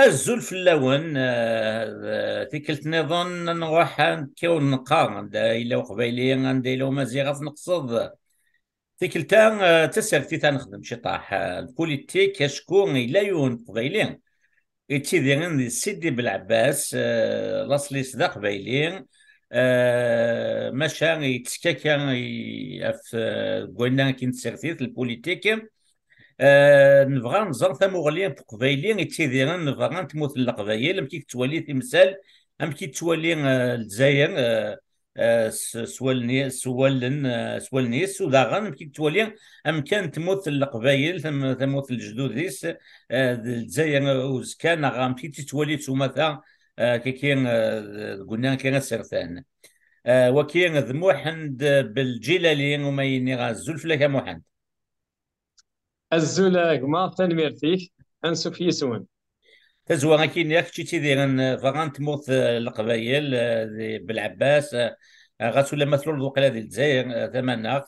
الزول في اللون تيكلت نظن نروح كون نقارن دا إلا وقبايلي غندير له مزيغة في نقصد تيكلتا تسرتي تنخدم شي طاح البوليتيك شكون إلا يون قبايلي يتيديرن سيدي بالعباس لاصلي صدا قبايلي ماشا يتسكاكا في قلنا كي نسرتي البوليتيك نبغى نزار تموغلين قبايلين يتيديرن نبغى نتموت القبايل ام كي تولي تمثال ام كي تولي الجزائر سوالن سوالنيس وداغن ام كي تولي ام كان تموت القبايل تموت الجدود ديس الجزائر وزكان ام كي تولي تسومتا كي كاين قلنا كاين سرثان وكاين ذموحند بالجيلالي وما يني غازول فلاك موحند الزولا كما تنميرتيك انسو في يسون. تزوى كاين ياك شي تيدير فغان تموت القبايل بالعباس غاسولا مثلو الوقيله ديال الجزائر ثمن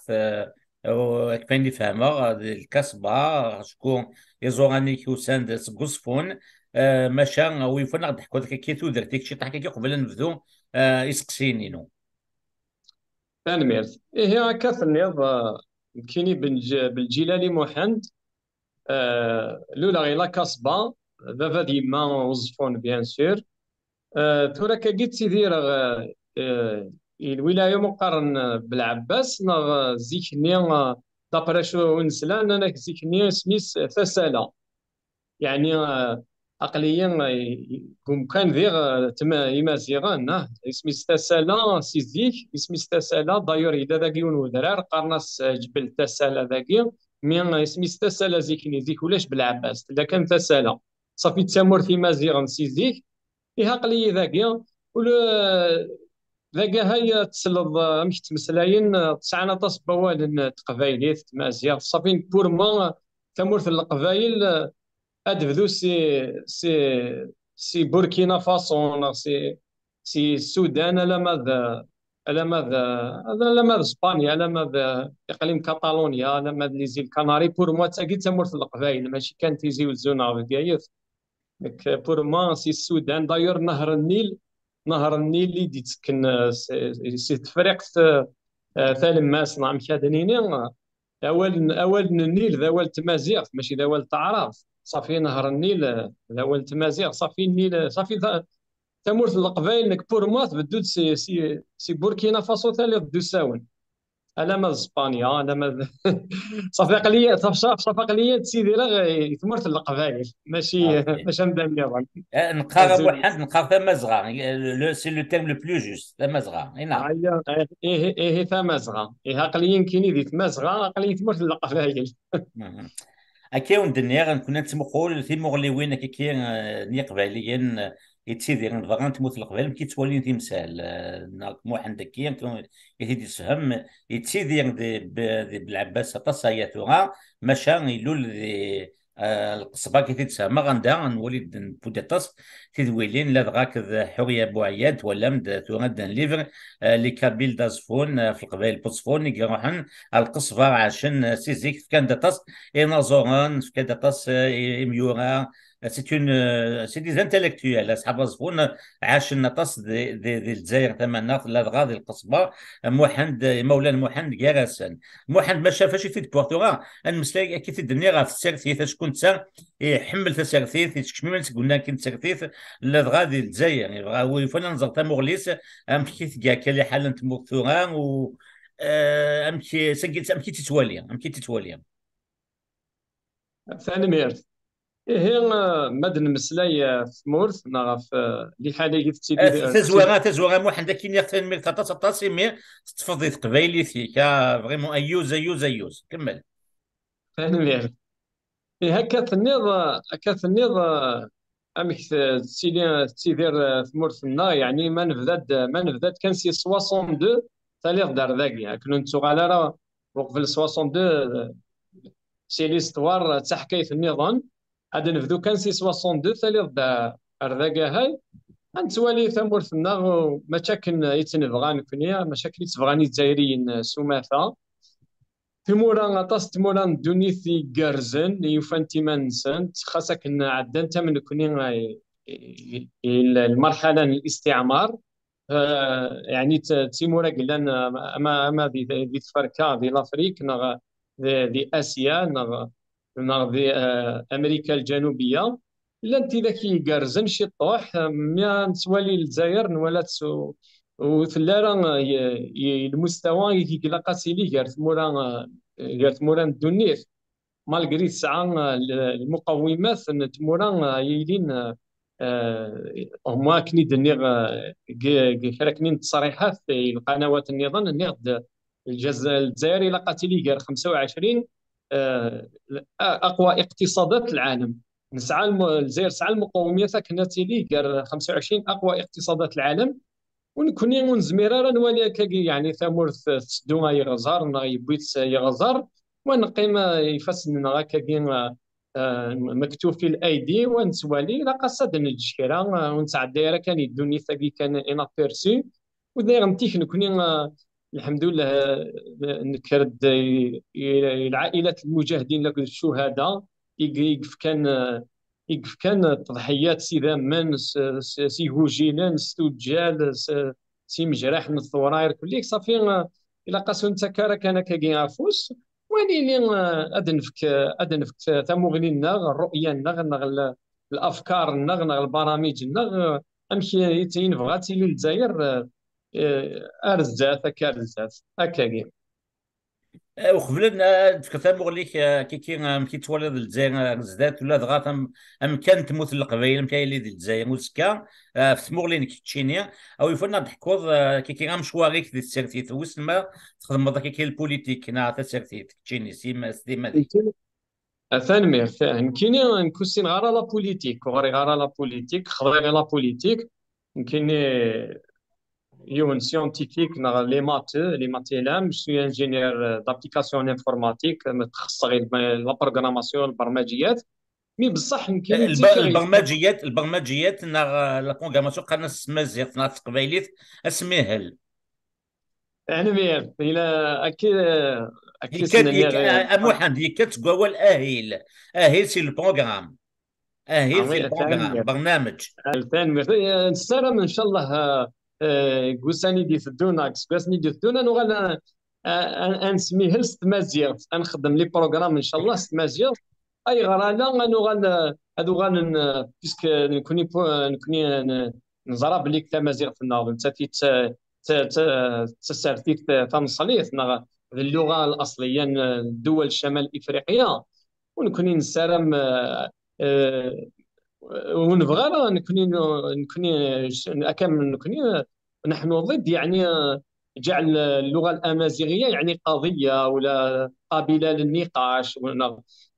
كفاين فهمها الكسبه شكون يزوراني كيوساند سكوسفون ماشا ويفنا نضحكوا داك كيتو درتيك شي طاح كي قبل نبدو يسقسينينو تنميرت إيه هكا في النيض كيني بالجيلالي محمد. لولا غير لا كاسبا بابا ديما وظفون بيان سور. تورا كاكيت تيدير الولاية مقارن بالعباس نغ زيكني دابرا شو نسلان انا زيكني سميس ثسالة. يعني عقليا كون كان ذيغ تما يمازيغان اسمي ستاسالا سيزيك اسمي ستاسالا دايور إذا ذاك يون ودرار قرناس جبل تاسالا ذاكي مي اسمي ستاسالا زيكني زيك ولاش بالعباس إذا كان تاسالا صافي تسامر في مازيغان سيزيك إيه عقلية ذاكي ولا ذاك هاي تسلط مش تمسلاين تسعنا تصبوال تقبايليت تمازيغ صافي بور ما تمورث القبايل ادفدو سي بوركينا فاسو سي السودان على ماذا اسبانيا على ماذا اقليم كاتالونيا على ماذا ليزي الكناري بور موا تاكيد تمورت القبائل ماشي كانت تيزي وزونا بكايت بور موا سي السودان دايور نهر النيل اللي تسكن سي تفريق ثالم ماس نعم كادنيني اول النيل ذا اول تمازيغ ماشي ذا اول تعراف صافي نهر النيل ذا اول تمازيغ صافي النيل صافي تمورت القبائل نك بور موا تبدو سي بوركينا فاسو ثالث دو ساون على ما اسبانيا على ما صافي قلية صافي قلية سيدي راه تمورت القبائل ماشي مدام يضن نقارن واحد نقارن ثم صغار سي لو تيرم لو بلو جوست ثم صغار اي نعم هيا ايه ثمازغه ايه عقليا كاين ذي تمازغه عقليا تمورت القبائل. اكيون دنيا غنكون نتمقول في مغلي كي ني قباليا يتسيدي غنبغى نتموت القبال كي تولي تمثال مو عندك كي يتيدي يسهم يتسيدي بالعباس تصاياتها مشى يلول القصبه كي تتسمى غندا نولي بوديطاس تدويلين لا غاك حوريه بوعياد ولا مد تغدا ليفر لي كابيل دازفون في القبائل بوصفون يروحن القصبه عشان سيزيك كان داطاس اينازوران في كداطاس اميورا سي دي انتلكتويال اصحاب الزبون عاش النطاس دي الجزائر ثمانية لا غادي القصبه موحند مولانا موحند كراسان موحند ما شافش في البرتغال المسلاك كيف الدنيا غا في السيرثيث شكون تا يحمل تسيرثيث يشكمل قلنا كنت سيرثيث لا غادي الجزائر يعني ويفنا نزر تا مغليس ام كيف كاع كلي حال انت مغثوران و ام كي سكيت ام كي تتوالي ام كي تتوالي ثاني ميرت إيه ماد نمسلاي في مورث نعرف اللي حالي قلت تزوغا مو حدا كي نيختن مير تاتا تاسي مي تفضي قبايلي فيكا فريمون ايوز ايوز ايوز كمل ثاني ميرت إيه هكا النيض امك تسيدير في مورثنا يعني ما نبدات كان سي 62 تالي دار ذاكي كنا نتسوق على راه وقف 62 سي ليستوار تاع حكايه النظام هذا نبدو كان سي 62 تالي دار ذاكا هاي انتوالي ثمورثنا ماشاكن يتنبغان كنيا ماشاكن يتبغاني الجزائريين سماثه تمورا غطاس تمورا دونيثي جارزن يوفانتي منسنت خاصك ان عدن تمن كوني المرحله الاستعمار يعني تيمورا قلنا اما ذي تفركا ذي لافريك نغ ذي اسيا نغ ذي امريكا الجنوبيه الا انت ذاك يقرزن شي طوح ما نتوالي الجزائر نولا وثلارا المستوى يقلقاسي لي غير تمورا الدنيا مالغري تسعى المقومات تمورا يلين هما كني دنيغ كرا كني تصريحات في القنوات النظام النقد الجزائر الى قاتلي غير 25 اقوى اقتصادات العالم نسعى الجزائر سعى المقومات كانت لي غير 25 اقوى اقتصادات العالم ونكوني نزميرا نولي كاكي يعني ثمورث تسدو يغزار يبويت يغزار ونقيم يفسن كاكي مكتوب في الايدي ونسوالي لا قصد نجشكرا ونتعدى راه كان يدوني ثقي كان انا بيرسي وداير نتيك نكوني الحمد لله نكرد العائلات المجاهدين لك الشهداء يقف كان تضحيات سي من سي هوجينان ستوجال سي مجراح من الثوراير كليك صافي الى قاسو انت كارا كان كاكي عفوس وليني ادنفك ثمغني النغ الرؤيه النغ الافكار النغ البرامج النغ امشي تين بغاتي للجزائر ارزات كارزات هكاكي وقبل تكثر مغليك كي تولد الجزائر زدات ولا ضغط ام كانت تموت القبائل ام كاين اللي ديال الجزائر موسكا في مغلين كيتشينيا او يفنا ضحكوض كي غام مشواريك ديال السيرتيت وسما تخدم هذاك كي البوليتيك نا تا سيرتيت كيتشيني سيما دي ثاني يمكن نكوسين غارة لا بوليتيك وغاري غارة لا بوليتيك خضري لا بوليتيك يمكن يون سيونتيفيك لي مات لام سوي انجينير دابليكاسيون انفورماتيك متخصص غير لا بروغراماسيون البرمجيات مي بصح يمكن تيكي البرمجيات نا لا بروغراماسيون قالنا سمازيغ نا تقبايليت اسميهل يعني مير الى اكيد اكيد يكاد سنني اموحن يكاد تقول اهيل سي البروغرام اهيل سي البروغرام ثاني برنامج ثاني نستلم ان شاء الله قوساني دي ثدونا قوساني دي ثدونا نغال انسميه ستمازيغ نخدم لي بروغرام ان شاء الله ستمازيغ اي غرانا نغال هادو غان بيسك نكوني نزرى بلي تمازيغ في النهار انت في تسرتيت تنصليت اللغه الاصليه دول شمال افريقيا ونكوني نسالم ونبغى نكوني كامل نكوني نحن ضد يعني جعل اللغة الأمازيغية يعني قضية ولا قابلة للنقاش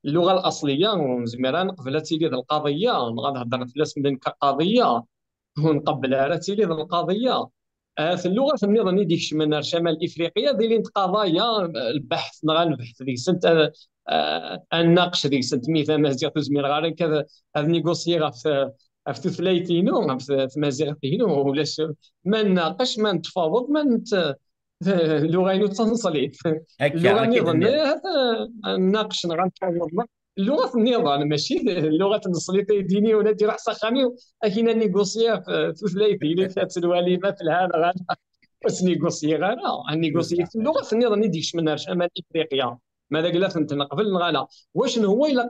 اللغة الأصلية زميران قبل تيلي القضية نهضر في الاسم كقضية ونقبلها راه تيلي القضية في اللغة في النظام ديك من شمال إفريقيا دايرين قضايا البحث نبحث ديك سنت الناقش ديك سنت ميثا مازيغ تزمير غير كذا هذا نيغوسيي في تثلايتينو في مازيغتينو ولاش ما نناقش ما نتفاوض ما اللغه ينو تنصلي هكا اللغه اكيد النظام الناس نناقش غنتفاوض اللغه النظام ماشي اللغه النصلي ديني ولا دير حصه خامي اكينا نيغوسيا في ثلاثي الا فات الوالده في الهذا واش نيغوسي غانا نيغوسي بصح في اللغه في النظام ديكش من شمال افريقيا ماذا قال فهمت قبل نغالا واش هو الا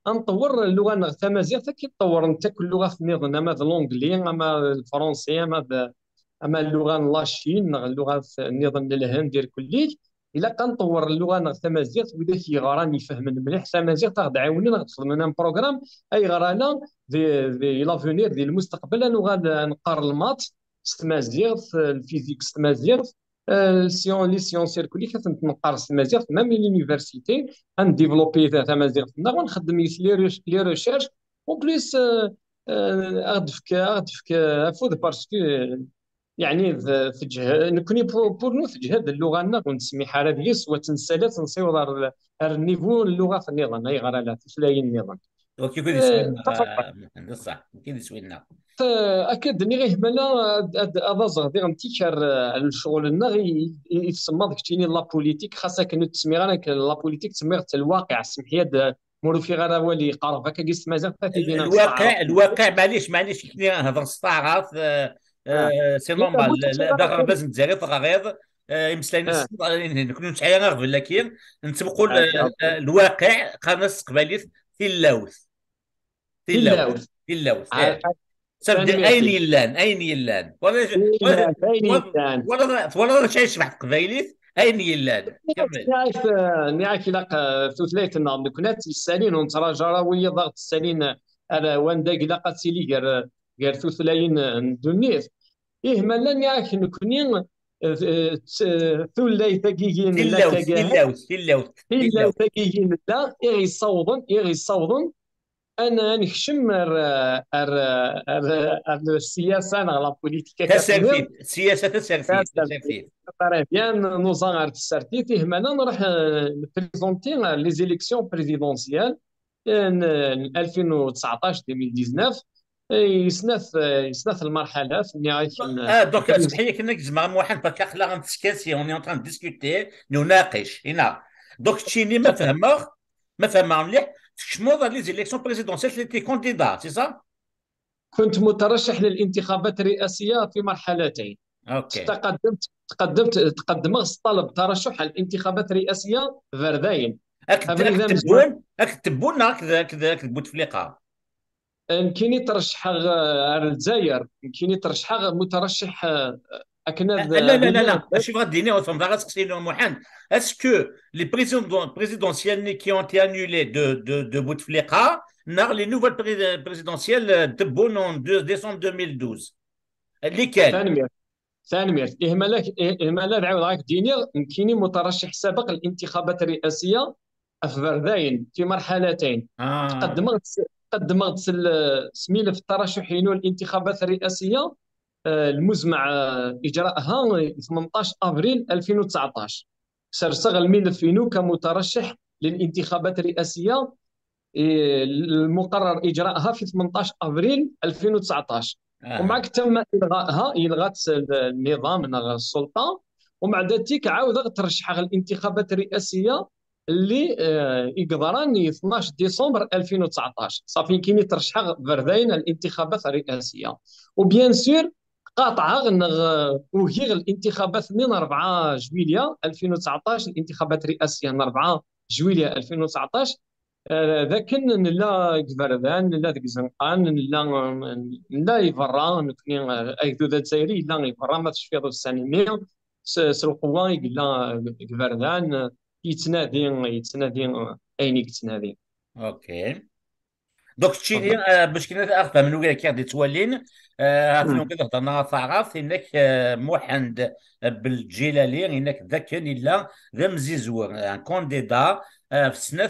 غنطور اللغه التمازيغ حتى كيتطور انت كل لغه في النظام اما الانجلي اما الفرنسي اما اللغه اللاشين اللغه النظام الهند ديال كليك الا كنطور اللغه التمازيغ ودا كيغراني يفهم مليح التمازيغ تغدعوني نخدم انا بروغرام اي غرانا دي لافونير ديال المستقبل انا غنقار المات ستمازيغ الفيزيك ستمازيغ لي سيونس كلي كتنقار ستمازيغ ميم لونيفرسيتي غنديفلوبي تمازيغ ونخدم لي ريشيرش اون بليس غدفك افود باسكو يعني في جهه نكوني بور نو في جهه اللغه لنا ونسمي حاله ديس وتنسالات نصيور النيفو اللغه في النظام اي غير لا في النظام وكيف يسوينا تفضل مهندس صح كيف يسوينا اكيد ني غيه مالا هذا زغدي غنتيكر الشغل نغي يتسمى ديك تيني لا بوليتيك خاصها كنو تسمي غير لا بوليتيك تسمي غير الواقع سمحيا مولو في غير ولي قارف هكا كيس مازال فاتي دينا نستعرض الواقع معليش كني نهضر نستعرض. سي نورمال. بغيت باغا باز نتزاري تغيظ يمسلين اه نكونوا نتعايا غير لكن نتبقوا اوكي الواقع قناص قباليت في اللوث. في في اللوث. اللاوث في اللوث ثاني سبدي ميرسي اين يلان إلا ثاني كان ولا شيء يشبح قبايليت اين يلان كمل. نعرف نعرف إلا ثلاث النظام كنات السالين ونتراجع ويا ضغط السالين على واندا إلا قاتلي غير ثلاثين دونيت إيه مالا نعرف نكوني ثلاث في ثقيقين لا اللوث في تجاهل اللوث في اللوث في إلا اللوث. ثقيقين لا إغي صوضن انا نكشم السياسه انا لا بوليتيكا كتنير تسرفيت سياسة تسرفيت. طري بيان نوزان غير تسارتيت هنا نروح نبريزونتي لي زيليكسيون بريزيدونسيال 2019 2019 يسناث المرحله اللي غيكون دونك اسمح لي كنا نجمع واحد باك اخلا غنتسكاسي اوني اون تران ديسكوتي نناقش هنا. دونك تشيني ما فهمه مليح تشموض لي زيليكسيون بريزيدونسيال اللي تي كونديدا سي سا. كنت مترشح للانتخابات الرئاسيه في مرحلتين اوكي. تقدمت طلب ترشح على الانتخابات الرئاسيه فرداين راك ابريدا مزمان تبون كذا بوتفليقه. يمكن ترشح على الجزائر يمكن ترشح مترشح اكناد لا لا لا لله لا اشي غاديني وفهم غا تسقسيني محمد. اسكو لي بريزيدونسيال كي اون تي انولي دو بوتفليقه نار لي نوفال بريزيدونسيال دبون en décembre 2012 lesquelles. ثاني مير إهمال عاود راك ديني يمكن مترشح سابق للانتخابات الرئاسيه في فرداين في مرحلتين اه قدمت سميله في الترشح للانتخابات الرئاسيه المزمع اجراءها 18 ابريل 2019 سرسغ الملف فينو كمترشح للانتخابات الرئاسيه المقرر اجراءها في 18 ابريل 2019 اه ومعك تم الغائها الغات النظام من السلطه ومع ذلك عاود ترشح الانتخابات الرئاسيه اللي يقدران 12 ديسمبر 2019 صافي كاين ترشح فردين الانتخابات الرئاسيه وبيان سور قاطعه وهي الانتخابات من 4 جويليا 2019 الانتخابات الرئاسيه من 4 جويليا 2019 لكن لا كبردان لا ذيك زنقان لا يفرا نكني اي ذو ذات زايري لا يفرا ما تشفي ذو السنين سلقوا لا كبردان يتنادي اين يتنادي اوكي. دوك تشيني تفضل باش كنا اخذ من وين كي تولين هاتنا كذا هضرنا تعرف انك موحد بالجلالي انك ذاك الا ذا مزيزور ان كونديدا في سنه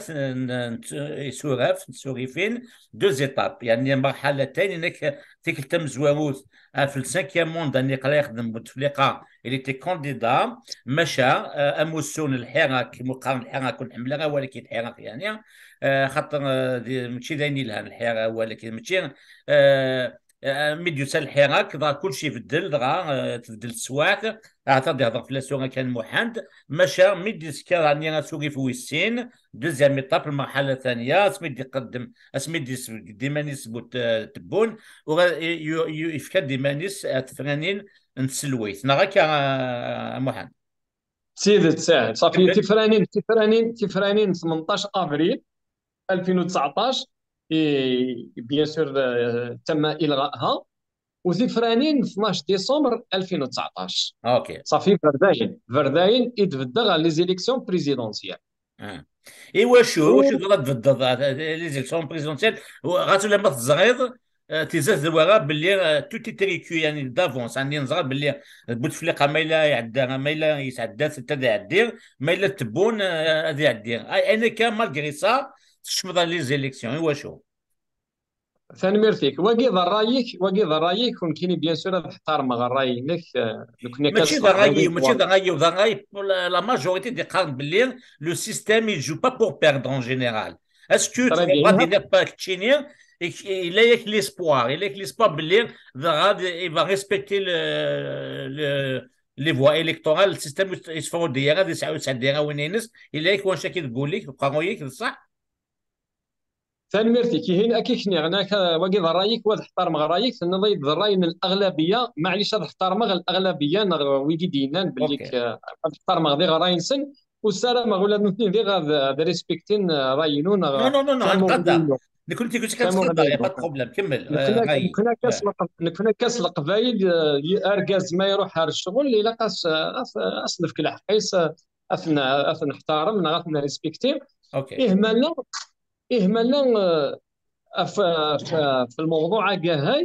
سوريفين دو زيتاب يعني مرحلتين انك فيك تم زواروث في السانكيام موند اللي قرا يخدم بوتفليقه اللي تي كونديدا مشى اموسون الحراك مقارن الحراك كون حمله ولكن الحراك يعني خاطر ماشي داينين لها الحراك ولكن ماشي ميديو تاع الحراك راه كلشي يبدل راه تبدل السواق اعتقد يهضر في لاسوغا كان محند مشى ميدي سكر راني سوقي في ويسين دوزيام ايطاب المرحله الثانيه سميدي قدم اسميدي ديمانيس بوت تبون ويفكر ديمانيس تفرانين نسلويت نراك محند. سيد ساهل صافي تفرانين 18 ابريل 2019 بيان سور تم الغائها وزفرانين 12 ديسمبر 2019 اوكي. صافي فرداين يتبدا لي زيليكسيون بريزيدونسيال اي واش غلط بالضبط لي زيكسيون بريزونسيال غاتو لما تزغيض تيزاز الورا باللي تو تيتريكو يعني دافونس يعني نزغر باللي بوتفليقه ما الا يعدى ما الا يتعدى حتى يعدي ما الا تبون هذا يعدي انا كان مالغري سا تشمض لي زيليكسيون اي واشو ثاني ميرفيك واقي رايك كون كاين بيان سور تحترم الراي انك لو كنا ماشي ذا غاي وذا غاي لا ماجوريتي دي قارن باللي لو سيستيم يجو با بور بيردre en général. Est-ce que tu ترى vas بيان dire pas تشيني il a l'espoir, il a l'espoir il va respecter les voies électorales. Le système يصفروا الديار غادي يسعوا تسع الديار وين ينس الا يكون شي كتقول لك بقى ياك صح. ثاني ميرتي كي هنا كيخني غناك واقي رايك وتحترم رايك ضيد الراي ان الاغلبيه معليش هذا احترم الاغلبيه ويجي دينان باللي اوكي. احترم غادي راي نسن والسلام غولا نوتني غير غاد ريسبكتين راينون نو نو نو نو ثمو نتقدر. غليلو اللي كنت ثمو كنتقدر يا با غليلو بروبليم كمل راي. نكنا كاس القبايل اركاز ما يروح على الشغل اللي لاقاس اصنف كل حقيس اثن احترم غاثنا ريسبكتي اوكي. اهملنا اهملنا في الموضوع كاع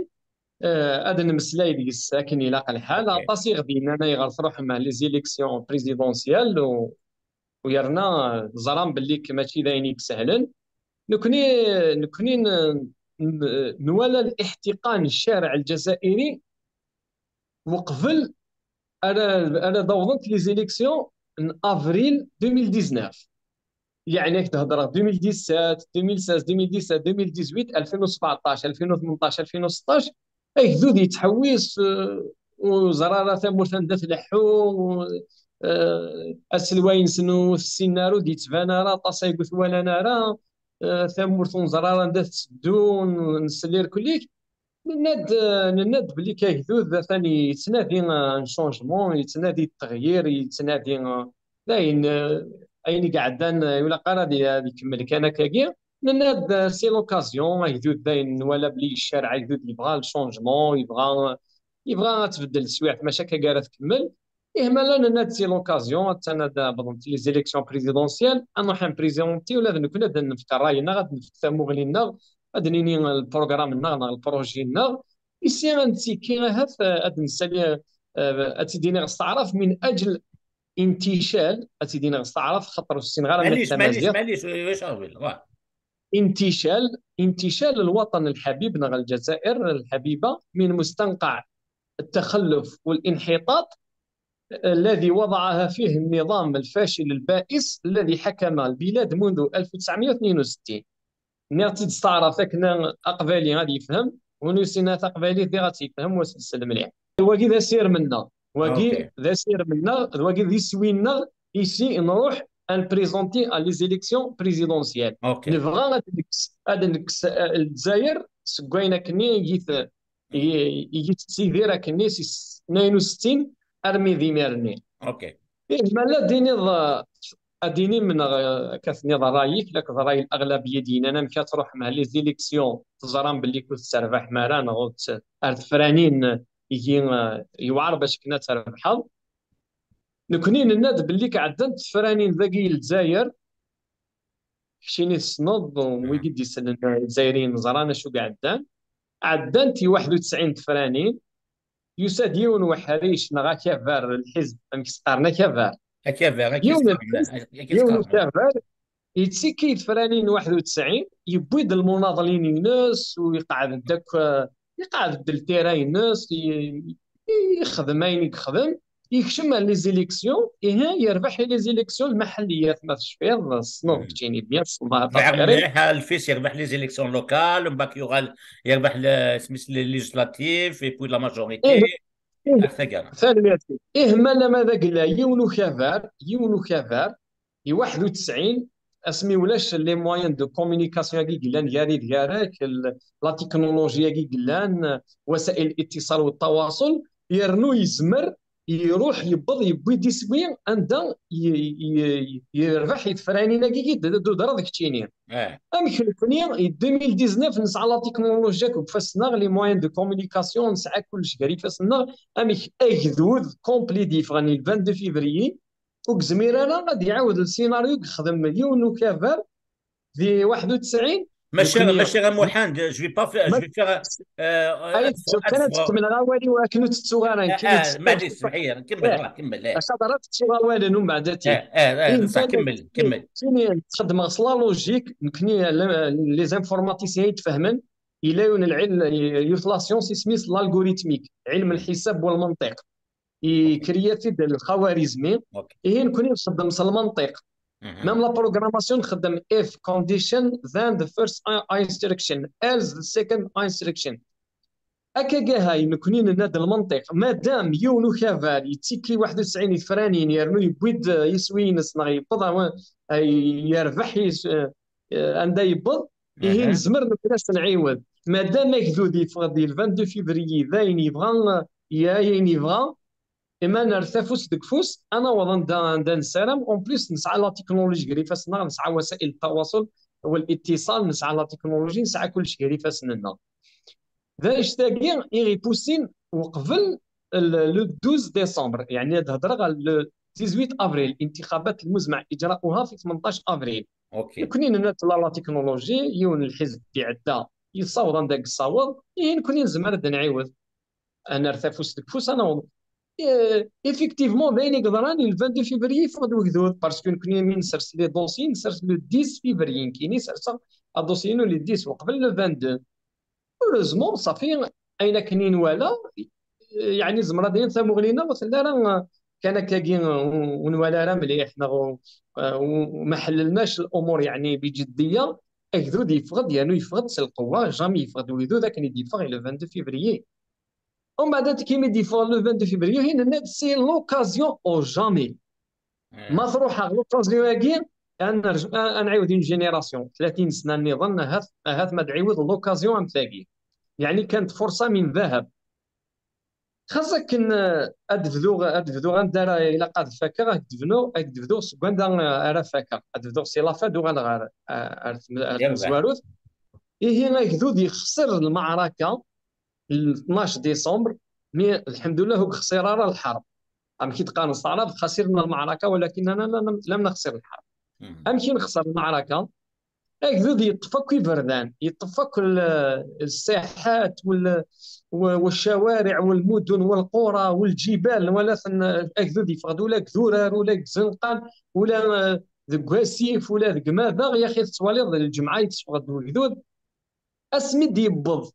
هذا المسلاي ديال الساكن الى الحال اوكي. عطاسي غادي انا يغلط روح مع لي زيليكسيون بريزيدونسيال ويرنا زرام باللي ماشي داينيك سهلا نكوني نكوني نوالا الاحتقان الشارع الجزائري وقبل انا ضوضت لي زيليكسيون من افريل 2019 يعني هيك تهضر 2017 2016 2017 2018 2017 2018 2016 اي ذو دي تحويس وزرارة ثمور ثندث لحو السلوين سنو السينارو دي تفانا راه طاسا يقول ولا نرى ثمور زرارة ندث سدون نسلير كليك نناد بلي كيهدوذ ثاني يتنادي ان شونجمون يتنادي التغيير يتنادي داين اين قعدان ولا قرا دي كمل كان كاكيا نناد سي لوكازيون يهدوذ داين ولا بلي الشارع يهدوذ يبغى الشونجمون يبغى تبدل السوايع ماشي كاكا تكمل إهمالا نناد سي لوكازيون تناد بضمت لي زيليكسيون بريزيدونسيال انا حن بريزيدونتي ولا نكون نفكر راينا غاد نفهمو غلينا غادي نيني البروغرام نغ البروجي نغ يسي غنتي كي هاف اد نسالي اتديني غستعرف من اجل انتشال اتديني غستعرف خاطر السين غير من التمازيغ معليش واش غادي انتشال الوطن الحبيب نغ الجزائر الحبيبه من مستنقع التخلف والانحطاط الذي وضعها فيه النظام الفاشل البائس الذي حكم البلاد منذ 1962 نغتي تستعرف كنا اقبالي غادي يفهم ونسينا اقبالي دي غادي يفهم وسلسل مليح واكي ذا سير منا واكي اوكي. ذا سير منا واكي ذي سوينا يسي نروح ان بريزونتي ان لي زيليكسيون بريزيدونسيال اوكي. نبغى غادي نكس الجزائر سكوينا كني يجي تسيديرا كني 62 ارمي ذي ميرني اوكي. إيه مالا اديني من كاثني رايك لك راي الاغلبيه دينا انا مشات تروح مع لي زيليكسيون تزران باللي كنت تربح ماران غوت ارد فرانين يجي يوعر باش كنا تربحها نكوني نناد باللي كعدنت فرانين ذاكي الجزائر شيني السنوض ويقد يسال الجزائريين زرانا شو قعدان عدنتي 91 فرانين يساديون وحريش نغا كافار الحزب امكسارنا كافار اكيد يوم سكرنا الحزب اكيد يوم سكرنا. كافار يتسكيد فرانين 91 يبيد المناضلين الناس ويقعد داك يقعد التيران الناس يخدم اين يخدم يكشم لي زيليكسيون يربح لي زيليكسيون المحليات ما تشفيض الصنوف كتيني بيان الصناعه لعب تاعي مليح الفيس يربح لي زيليكسيون لوكال ومن بعد يربح سميت لي ليجيسلاتيف اي بوي لا ماجوريتي ايه ايه هكذا كاع. ثانياتي ايه مالا ماذا قلا يونو كافار 91 اسمي ولاش لي موين دو كومونيكاسيون كي قلان ياري ديالك لا تكنولوجيا كي قلان وسائل الاتصال والتواصل يرنو يزمر يروح يبض يبوي دي سوين عندها يربح يتفراني كي دو درا ديك تشيني اه. ام كنيا 2019 نسعى لا تكنولوجيا كفاسنا لي موين دو كومونيكاسيون نسعى كلشي كاري فاسنا ام اجذوذ كومبلي ديفراني 22 فيفري وكزمير انا غادي يعاود السيناريو يخدم مليون وكافر في 91 نكوني ماشي غير محاند جو في با جو ما في فيغ اي كانت تكمل غاوالي وكنت تسوغانا كانت معليش سمحيه كمل كمل خطرات تسوغاوالي من بعدتي صح كمل كمل. كاين تخدم غصلا لوجيك يمكن لي زانفورماتيسيين يتفهمن الى يون العلم يوفلاسيون سميس الالغوريتميك علم الحساب والمنطق اوكي. يكرياتي الخوارزمي اوكي. هي نكون نخدم المنطق ميم لا بروغراماسيون نخدم if condition then the first instruction else the second instruction. هكا كاع هاي نكونين هذا المنطق مادام يونو كافال يتيكي 91 فرانين يرنو يبويد يسوي نص يبض يربح عندها يبض إيه نزمر نبلاش نعيود مادام يكذودي فغدي 22 فيفري ذاين يبغى ياين يبغى اما نرتفوس ديك فوس انا وظن دا نسالم اون بليس نسعى لا تكنولوجي كريفاسنا نسعى وسائل التواصل والاتصال نسعى لا تكنولوجي نسعى كلشي كريفاسنا ذا اشتاقي يغي بوسين وقبل لو 12 ديسمبر يعني هاد الهضره لو 18 افريل انتخابات المزمع اجراؤها في 18 افريل. اوكي كونين هنا لا تكنولوجي يون الحزب يعدى يصاوض داك الصواب كونين زمر نعيود انا رثافوس ديك فوس انا ايفيكتيفمون باين يقدران 22 فيفري فقد وكذود باسكو كونين من سرس لي دوسي نسرس لو 10 فيفري كاين سرس الدوسي لو 10 وقبل لو 22 هوريزمون صافي اين كاينين ولا يعني زمرا داين ثمو غلينا مثلا راه كان كاين ونوالا راه مليح وما حللناش الامور يعني بجديه. اكذود يفقد يعني يفقد القوه جامي يفقد ويدو ذاك اللي يدفع لو 22 فيفري ومن بعد كيما يدفع لو 22 فيفري هنا سي لوكازيون او جامي ما تروح لوكازيون هاكي انا نعاود اون جينيراسيون 30 سنه نظن هات ما تعيود لوكازيون تلاقي يعني كانت فرصه من ذهب خاصك ادفدو غندار الى قاد فاكر ادفدو سكاندا راه فاكر ادفدو سي لافا دو غنغار يربح. زواروت هي غاكذو يخسر المعركه 12 ديسمبر مي الحمد لله هو خسر الحرب ام كي تقان الصعب خسرنا المعركه ولكننا لم نخسر الحرب ام كي نخسر المعركه هكذا يطفى كي بردان يطفى الساحات والشوارع والمدن والقرى والجبال ولا هكذا يفقد ولا كذورار ولا زنقان ولا ذك واسيف ولا ذك ماذا يا اخي تصوالي الجمعه يتفقد وكذود اسمي يبض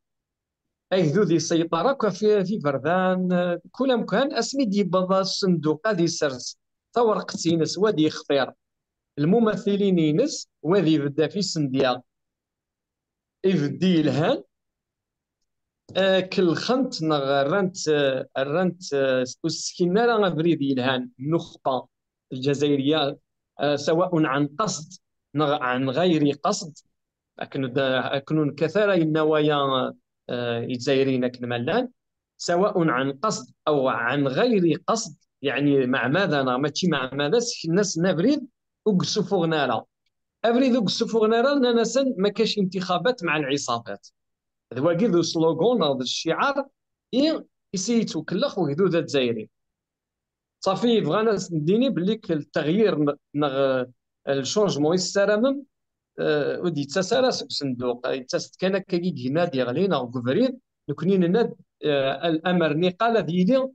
هكذا السيطره في بردان كل مكان اسمي يبض الصندوق هذه سرس ورقتين سواد يختار الممثلين ينس وذي بدا في سنديا يبدي الهان كل خنت رانت السكينة راه بريدي الهان النخبة الجزائرية سواء عن قصد عن غير قصد كنون كثيرا النوايا الجزائريين كنملان سواء عن قصد او عن غير قصد يعني مع ماذا ماشي مع ماذا الناس نبريد وقصفوا غنارة افريد وقصفوا غنارة ناسا ما كاش انتخابات مع العصابات هذا واقي ذو سلوغون هذا الشعار يسيتو كلخ وهدو ذا الجزائري صافي بغانا نديني بلي التغيير الشونجمون يسترمم ودي تسارا صندوق تست كان كي هنا ديالينا غوفرين نكونين هنا الامر نقال ديالي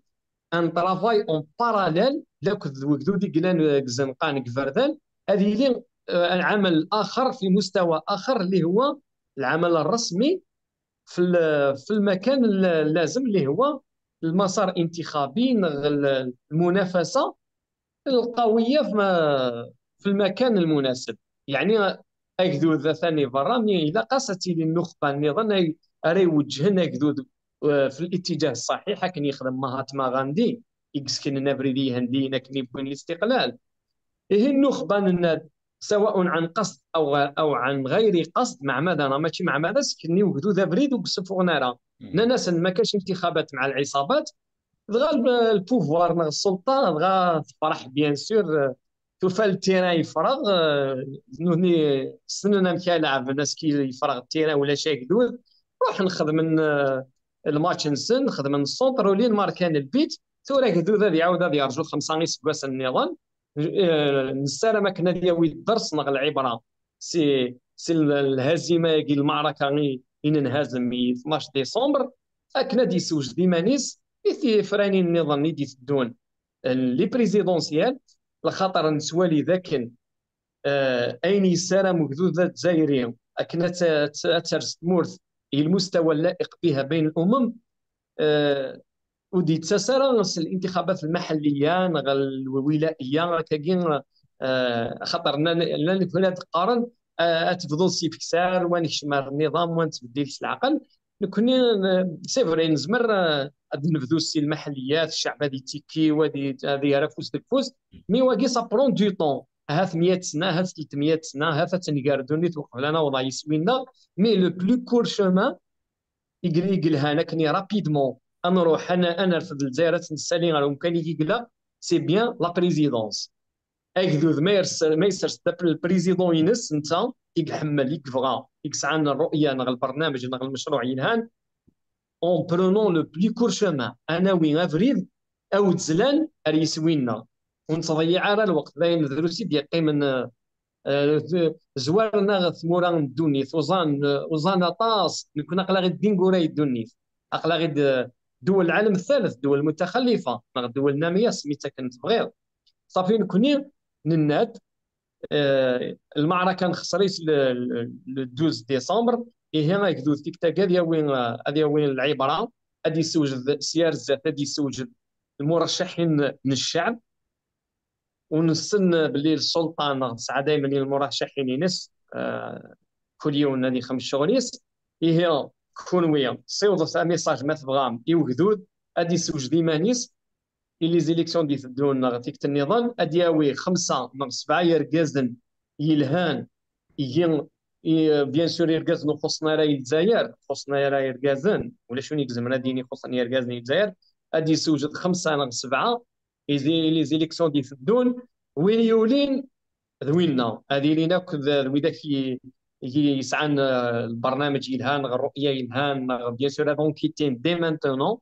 ان طرافاي اون باراليل لاك ذو دي كلان زنقان كفردان هذه لي العمل اخر في مستوى اخر اللي هو العمل الرسمي في المكان اللازم اللي هو المسار الانتخابي المنافسه القويه في المكان المناسب يعني اكذو ذا ثاني برامي الى قاستي للنخبه النظام اري وجهنا اكذو في الاتجاه الصحيح كان يخدم مهاتما غاندي يكسكن نبريدي هندي كني بني الاستقلال هي النخبه سواء عن قصد او عن غير قصد مع ماذا ماشي مع ماذا سكني وكذو ذا بريد وقصفوا نارا ناس ما كاش انتخابات مع العصابات دغا البوفوار السلطه دغا تفرح بيان سور توفى التيران يفرغ نوني سننا مكالعب الناس كي يفرغ التيران ولا شي كدود روح نخدم الماتش نخدم السونتر ولين ماركان البيت ثورة كدود هذه عاود هذه يرجو 5 يسكواس النظام نسالة كنا دياوي الدرس نغ العبرة سي الهزيمة كي المعركة إن نهزم 12 ديسمبر أكنا دي سوج ديمانيس إثي فراني النظام يدي تدون لي بريزيدونسيال لخاطر نسوالي ذاك اين يسارى مكذوذة الجزائريين اكنا ترس مورث المستوى اللائق بها بين الامم ودي تسارى الانتخابات المحليه الولائيه كاين خاطر هنا تقارن تفضل سي فكسار وين يشمر النظام وين تبديل العقل. نكون سي فري نزمر غادي نبذو السي المحليات الشعب هادي تيكي وهادي راه فوز الفوز، مي واكي سا برون دو طون. ها 100 سنه ها 300 سنه ها تنقاردو نيت وقبل انا وضع يسوينا، مي لو بلو كور شومان يقلها انا كني رابيدمون نروح انا نرفد الجزائر نسالي غير كان يقلا سي بيان لا بريزيدونس. اكذوذ ما يسرس البريزيدون ينس انت يحمل يكفغا يكسعى الرؤيه نغ البرنامج نغ المشروع ينهان اون برونون لو بلي كور شومان انا وين افريد او تزلان ريسوينا ونتضيع على الوقت باين دروسي ديال قيمن زوارنا ثمورا الدونيث وزان طاس نكون اقلا غير دينغوراي الدونيث اقلا غير دول العالم الثالث دول المتخلفه دول الناميه سميتها كنت بغير صافي نكوني نناد. المعركه نخسريت ل 12 ديسمبر هي غيكدو ديك تا هذه وين العبره غادي يسوجد سيار الذات غادي يسوجد المرشحين من الشعب ونستن باللي السلطه تسعى دائما للمرشحين ينس كل يوم نادي 5 شغليس هي كون ويا صيوض ميساج ما تبغام يوجدود غادي يسوجد مانيس لي زيليكسيون دي تدون فيك النظام ادياوي 5 من 7 يركازن يلهان يجي بيان سور يركازن خصنا راي الجزائر خصنا راي يركازن ولا شنو يكزم ديني خصني يركازن الجزائر ادي يسوجد 5 من 7 لي زيليكسيون دي تدون وين يولين ذوينا هذه لينا كذا وذاك يسعى البرنامج يلهان الرؤيه يلهان بيان سور دونك كيتين دي مانتونون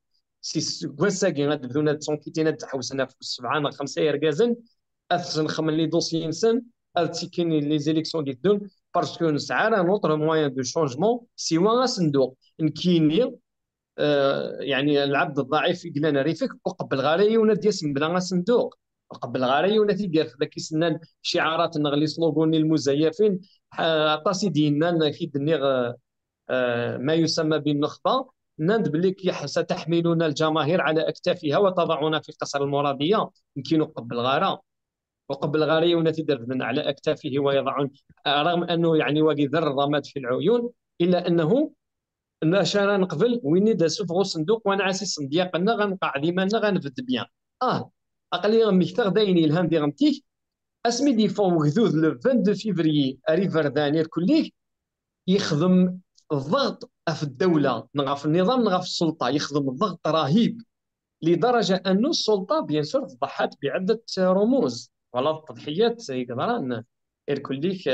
سي كواساكي غتبدونا تونكيتينا تحوسنا في 7 من 5 يركازن اثن خمن لي دوسي انسان التيكين لي زيليكسيون دي دون باسكو نسعى نوتر موان دو شونجمون سيوا صندوق نكيني يعني العبد الضعيف يقلنا ريفك وقبل غاري وندي اسم بلا صندوق قبل غاري ونتي ديال ذاك سنان شعارات نغلي سلوغوني المزيفين طاسي ديالنا في دنيغ ما يسمى بالنخبه نند بلي ستحملون الجماهير على اكتافها وتضعون في قصر المراديه يمكن قبل غاره وقبل غاره ونتي دربنا على اكتافه ويضعون رغم انه يعني واقي ذر الرماد في العيون الا انه نشارا نقبل وين داسو في صندوق وانا عاسي صنديقنا غنقع ديما غنفد بيان اقلي ميكتر دايني الهام دي غمتيك اسمي دي فون وغدود لو 22 فيفري ريفر دانير كليك يخدم الضغط في الدوله نغا في النظام نغا في السلطه يخدم الضغط رهيب لدرجه انه السلطه بيان سور ضحت بعده رموز ولا التضحيات يقدران كليك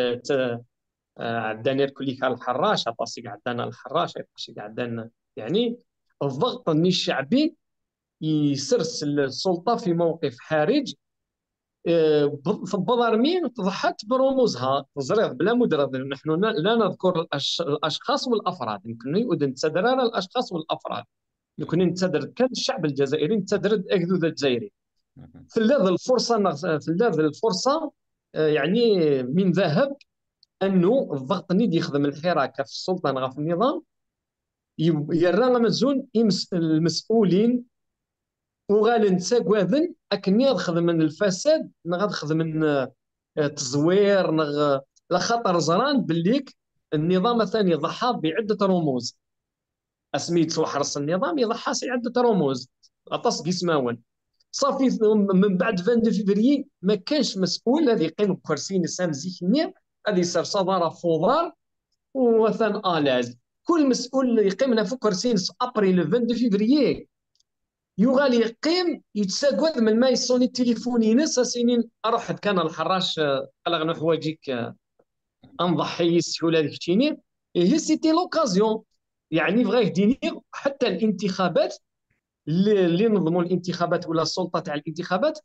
عندنا كليك على الحراش عطاسي عندنا الحراش عطاسي عندنا يعني الضغط الشعبي يسرسل السلطه في موقف حرج في البضارمين تضحت برموزها تزريض بلا مدرب. نحن لا نذكر الاشخاص والافراد يمكن يؤذن نتسدر الاشخاص والافراد يمكن نتسدر كان الشعب الجزائري نتسدر اكذوذ الجزائري في هذه الفرصه يعني من ذهب انه الضغط اللي يخدم الحراكه في السلطه في النظام يرى مزون المسؤولين وغال نتساكواذن اكني غنخدم من الفساد غنخدم من التزوير لا خطر زران بالليك النظام الثاني ضحى بعده رموز اسميت وحرص النظام يضحى بعده رموز غطاس كيسماون صافي من بعد 22 فبراير ما كانش مسؤول هذه يقيم كرسي نسام زيكني هذه صار صداره فوضى وثان الاز كل مسؤول يقيمنا في كرسي ابريل 22 فبراير يغال يقيم يتساقوذ من ما يصوني التليفون ينسى سنين اروح كان الحراش قال حوايجك انضحي السهوله هذيك تشيني هي سيتي لوكازيون يعني بغا يهديني حتى الانتخابات اللي نظموا الانتخابات ولا السلطه تاع الانتخابات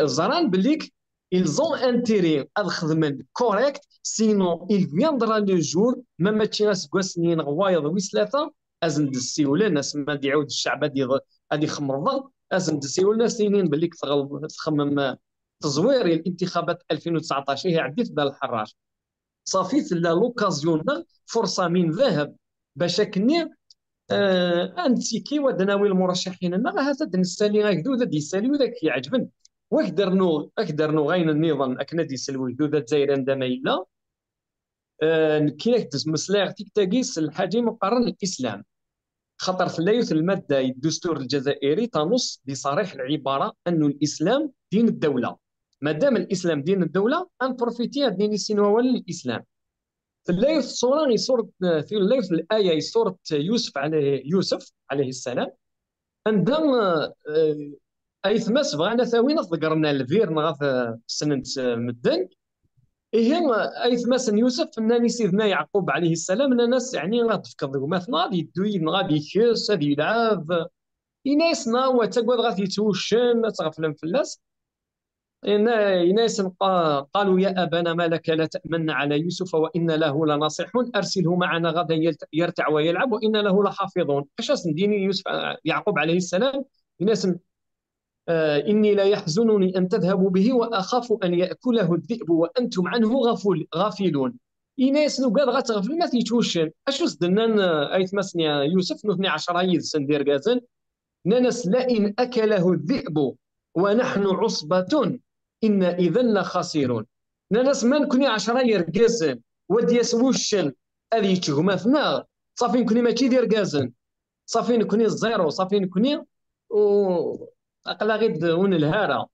زران بليك ils ont intérêt à خدمن correct sinon il viendra le jour ما ماشي سنين غوايض وسلاثه ازن دسيولا ناس ما يعاود الشعب هذه خمرضه ازن دسيولا سنين بليك تخمم تزوير الانتخابات 2019 هي عديت بها الحراش صافي في لوكازيون فرصه من ذهب باش كني انتيكي ودناوي المرشحين هذا نسالي هكذا ذا يسالي وذاك يعجبن واقدرنو غاين النظام اكنا دي سلوي دودا الجزائر عندما يلا كي تسمسلاغ تيك تاكيس الحاجه مقارن الاسلام. خطر في اللايوث الماده الدستور الجزائري تنص بصريح العباره أن الاسلام دين الدوله. ما دام الاسلام دين الدوله ان بروفيتي دين سينوا الاسلام. في اللايوث الصوره صوره في اللايوث الايه سوره يوسف عليه السلام عندما ايثماس بغانا ثاوينا ذكرنا الفير نغاث سنة مدن. إيه ايثماس يوسف ناني سيدنا يعقوب عليه السلام ناس يعني غتفكر مثلا يدوي غادي يكس غادي يلعب ينايسنا وتقعد غادي يتوشن تغفلن فلاس. ينايس قالوا يا ابانا ما لك لا تامن على يوسف وان له لناصحون ارسله معنا غدا يرتع ويلعب وان له لحافظون. اش نديني يوسف يعقوب عليه السلام يناس إني لا يحزنني أن تذهبوا به وأخاف أن يأكله الذئب وأنتم عنه غافلون. إناس نقاد غتغفل ما تيتوشن أشو سدنان أيت مسنيا يوسف نثني عشر يد سندير غازن ننس لئن أكله الذئب ونحن عصبة إن إذا لخاسرون. ننس ما نكوني عشر يرقازن ودي يسوشن هذه تهمة فينا صافي نكوني ماشي دير غازن صافي نكوني الزيرو صافي نكوني اقلا غير ون الهاره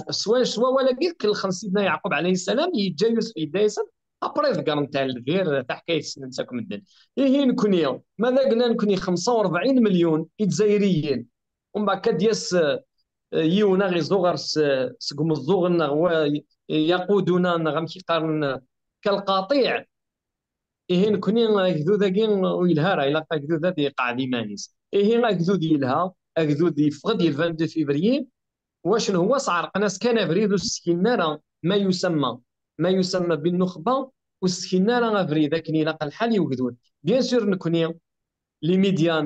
سوا ولا قلت سيدنا يعقوب عليه السلام يجا يوسف يدايسن ابري ذكر نتاع الفير تاع حكايه ننساكم الدين. هي نكوني ماذا قلنا نكوني 45 مليون جزائريين ومن بعد كدياس يونا غير زوغر سقم الزوغن هو يقودنا غمشي قارن كالقاطيع. إيه نكوني غيكذو ذاكي ويلها راه إلا غيكذو ذا دي قاعد يمانيس إيه غيكذو ديالها غيكذو دي فغد ديال 22 فيفري واش هو صار ناس كان فريد السكينة راه ما يسمى بالنخبة والسكينة راه فريد لكن إلا قال الحال يوكذو بيان سور نكوني لي ميديا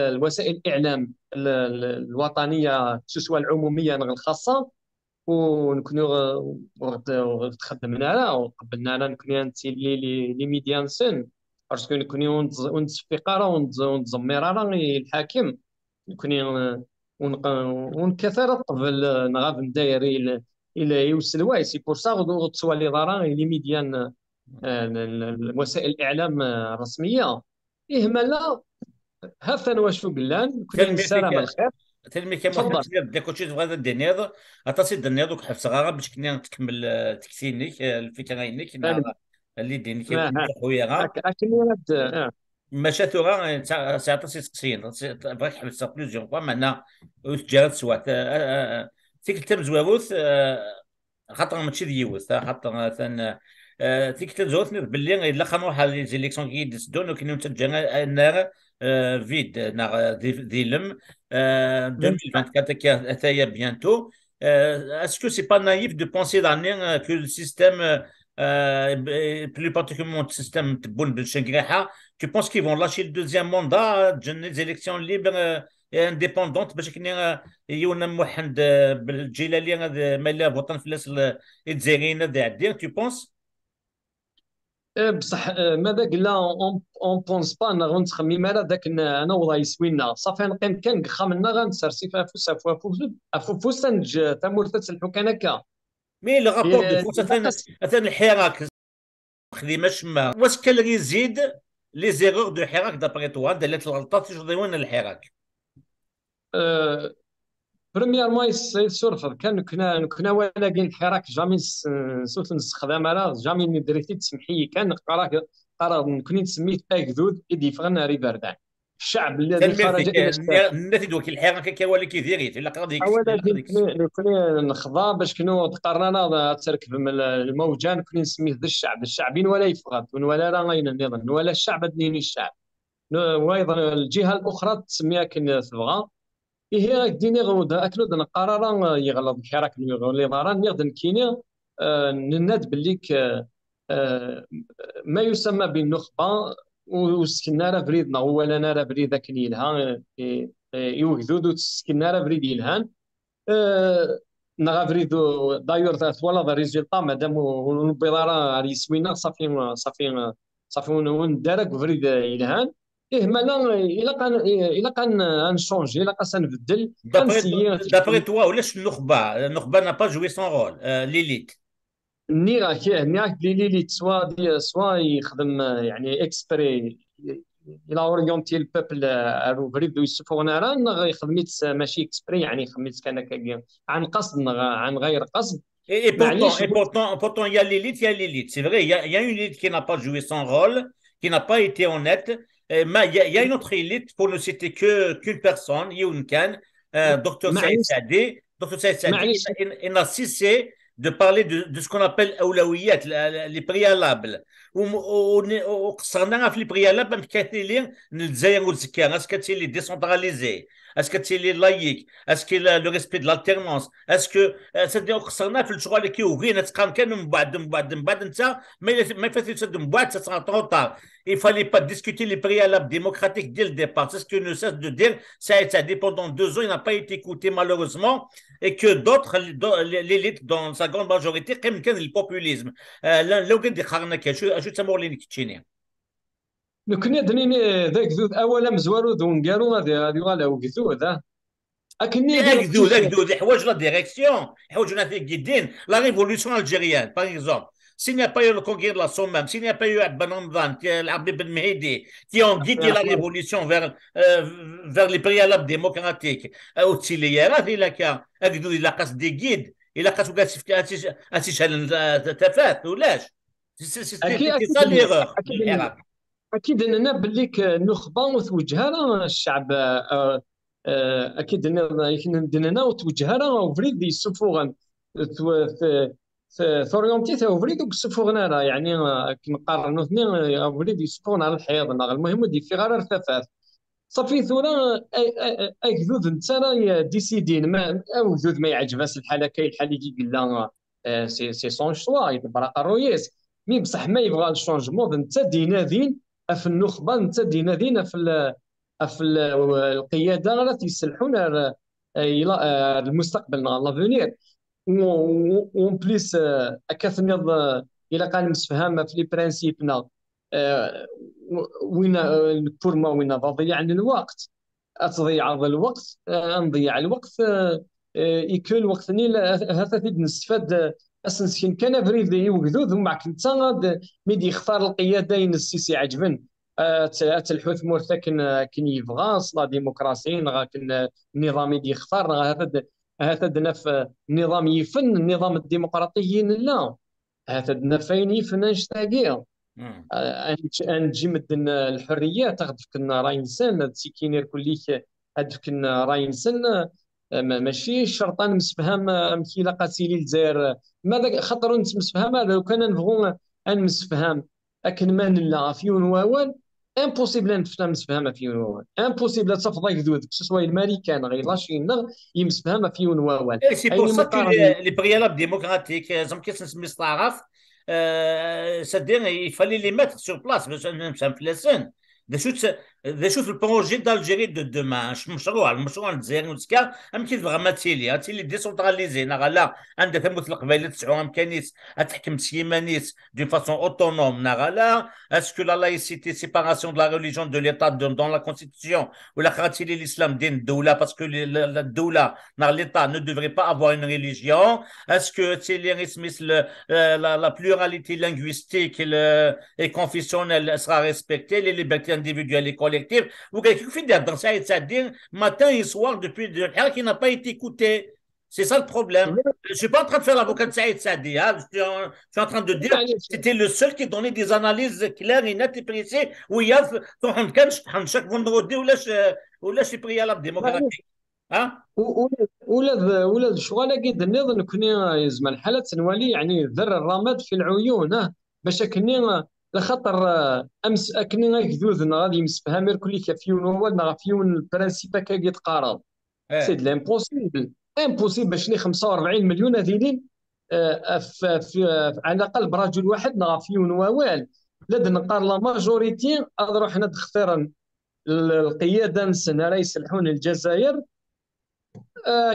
الوسائل الإعلام الوطنية سواء العمومية الخاصة ونكونوا تخدمنا لها وقبلنا لها نكونوا نتسيلي لي ميديا نسن باسكو نكونوا ونتصفيقا راه ونتزميرا راه الحاكم نكونوا ونكثر الطفل نغاب ندايري الى يوصل واي سي بور سا غتسوى لي ضرا لي ميديا وسائل الاعلام الرسميه اهمل هفن واش فوق اللان نكونوا تلمي نسالم فيك الخير. تلمي كمحمد تفضل. سير داك كلشي تبغى دينيض عطاسي دينيض وك حفص غا باش كنا تكمل تكسينيك الفكره غينيك اللي دينك خويا غا اكن مشاتو غا ساعطاسي تقسين بغاك حبس بلوزيون فوا معنا وتجارت سوات تيك التم زواوث خاطر ماشي ديوث خاطر ثان تيك تزوثني باللي الا خنروح على زيليكسيون كي يدسدون وكنا نتجا النار فيد نار ديلم 2024 اتايا بيانتو. Est-ce que c'est pas naïf de penser que le système, plus particulièrement le système de Boun Belchengreha, tu penses qu'ils vont lâcher le deuxième mandat, des élections libres et indépendantes, باش كنا يونا موحد بالجيلالية مالا وطن فلاس الجزائريين ذا عدين tu penses؟ بصح ماذا قلنا اون بونس با انا غنتخمم على ذاك انا وضع يسوينا صافي نقيم كان خامنا غنسرسي فافوس افوس تنج تمورث الحكام هكا. مي لو رابور دو فورس اثن الحراك خديمه شما واش كان اللي يزيد لي زيرور دو الحراك دابري توا دلت الغلطات يجريون الحراك. بريميرمون يسورفر كنا ولكن الحراك جامي سوت نستخدم على جامي ندريتي تسمحي كان قرار نكوني سميت اكذود يدي فغنا ريفاردان الشعب الذي خرج الى الشارع. الناس دوك الحراك كيولي كيديريت الا قضيك كنا نخضع باش كنو قررنا تركب من الموجه نكون نسميه ذا الشعبين ولا يفغد ولا راه غاين النظام ولا الشعب ديني الشعب وايضا الجهه الاخرى تسميها كن تبغى هي ديني غودا اكلود قرار يغلط الحراك اللي ضران نقدر كيني نناد بالليك ما يسمى بالنخبه وسكننا راه بريدنا هو لنا راه بريد كنيلها يوجدوا سكننا راه بريد يلهان نغافريدو دايور ذات ولا ذا ريزلتا مادام البيضاره يسوينا صافي وندارك فريد يلهان إيه مالا إلا كان نشونجي، إلا كان نبدل D'après غنسيي d'après toi, ولاش النخبة n'a pas joué son rôle, l'élite. ني راه كاين ني راه لي سوا يخدم يعني اكسبري الى اورينتي البوبل روفري دو يسفون راه يخدم ماشي اكسبري، يعني خميت كان عن قصد عن غير قصد. Et pourtant, معليش et pourtant, pourtant, il y a l'élite, il y a l'élite. C'est vrai, il y a une élite qui n'a pas joué son rôle, qui n'a pas été honnête. Mais il y a une autre élite, pour ne citer qu'une personne, Youn Khan, Dr Saïd معليش Sadi. Dr Saïd Sadi, معليش il n'a cessé de parler de ce qu'on appelle أولويات, les préalables. وقصرنا في les préalables, même كثيرين الجزائر والزكاه، est-ce que c'est les décentralisés, est-ce que c'est les laïcs, est-ce que le respect de l'alternance, est-ce que c'est-à-dire قصرنا في الشغل اللي كيوغي نتقام كان من بعد انت ما يفاتيش تسد من بعد، ça sera trop tard. Il fallait pas discuter les préalables démocratiques dès le départ. C'est ce que ne cesse de dire ça a pendant 2 ans, il n'a pas été écouté malheureusement, et que d'autres, l'élite dans sa grande majorité, comme le populisme. لو قد خرنا شو تسموا لي كتشيني. نكون دنيني ذاك ذوذ اولا مزوارو ذو نقالو هذه غالا وكذو ذا اكني هذه اكدود لطيف. اكدود يحوج لا ديريكسيون، يحوجنا في جدين لا ريفولوسيون الجيريان باغ اكزومبل. S'il n'y a pas eu le conquérant de la Somme, s'il n'y a pas eu Ben Hamdan, Abdel Ben Mehdi, qui ont guidé la révolution vers les préalables démocratiques, auxiliaires, il a qu'à des guides, il a qu'à تفات ولاش. اكيد C'était ça l'erreur. اكيد اكيد اننا باللي النخبه وتوجهها راه الشعب اكيد اننا وتوجهها راه فريد يسفوغن ثوريونتي ثا فريد وكسفوغنا راه يعني كنقارنوا اثنين فريد يسفوغنا على الحياض، المهم دي في غير ارتفاف صافي ثورة اكذوذ انت راه ديسيدين ما او ذوذ ما يعجبهاش الحاله كاين الحال اللي قال سي سون شوا يبرا الرئيس مي بصح ما يبغى الشونجمون انت دينادين في النخبه، انت دينادين القياده راه تيسلحون الى المستقبل لافونير. اون بليس كتنض الى كان مسفهمه في لي برانسيبنا وين بور ما وين تضيع عن الوقت، تضيع الوقت نضيع الوقت يكون الوقت هذا تيد نستفاد اسنسكن كان فريدي وجدود ومع كنت ميدي يختار القياده السيسي عجبن الحوث مورثا كن يبغى لا ديمقراطي كن النظام يدي يختار هذا في النظام يفن النظام الديمقراطي لا هذا فين يفن نشتاقيه انجي مدن الحريه تاخذ كنا راي انسان تسكينير كليك هاد كنا راي انسان ماشي شرط نمسفهم مكيلا قاتيلي الجزائر ماذا خاطر نتمسفهم لو كان نبغوا نمسفهم لكن ما لا فيون واوال امبوسيبل نتفهم فيون واوال امبوسيبل تفضل جدود سواء الامريكان غير لاشين يمسفهم فيون واوال Et c'est pour اين ça que مقارنه. les préalables démocratiques, c'est-à-dire il fallait les mettre sur place. ده شوف البروجي d'Algérie de demain المشروع الجزائري وتسكا يمكن فغاما تيلي ديسونتراليزي نغالا عندك مثل قبيله تسعو امكانيس تحكم سيمانيس دون فاسون اوتونوم نغالا اسكو لا laïcité séparation de la religion de l'état dans la constitution ولا خاطيلي الاسلام دين الدوله باسكو الدوله l'état ne devrait pas avoir une religion. Est-ce que la pluralité linguistique et confessionnelle sera respectée, les libertés individuelles et collectives? Ou quelqu'un qui fait dans ça, c'est-à-dire matin et soir depuis qui n'a pas été écouté. C'est ça le problème. Je ne suis pas en train de faire l'avocat de Saïd Sadi. Hein. Je suis en train de dire que c'était le seul qui donnait des analyses claires et nettes et précises où il y a chaque vendredi ou là, je suis préalable démocratique. Hein? ولاد شغل قد النظام كني يزمن حالة نوالي يعني ذر الرماد في العيون باش كني لخاطر امس كني غيكذوذ غادي يمسفها كل كافيون هو فيون البرانسيب هكا يتقارب سي دو لامبوسيبل امبوسيبل باش لي 45 مليون هذيلين على الاقل برجل واحد فيون ووال لاد نقار لا ماجوريتي نروح نختار القياده نسنا راه يسلحون الجزائر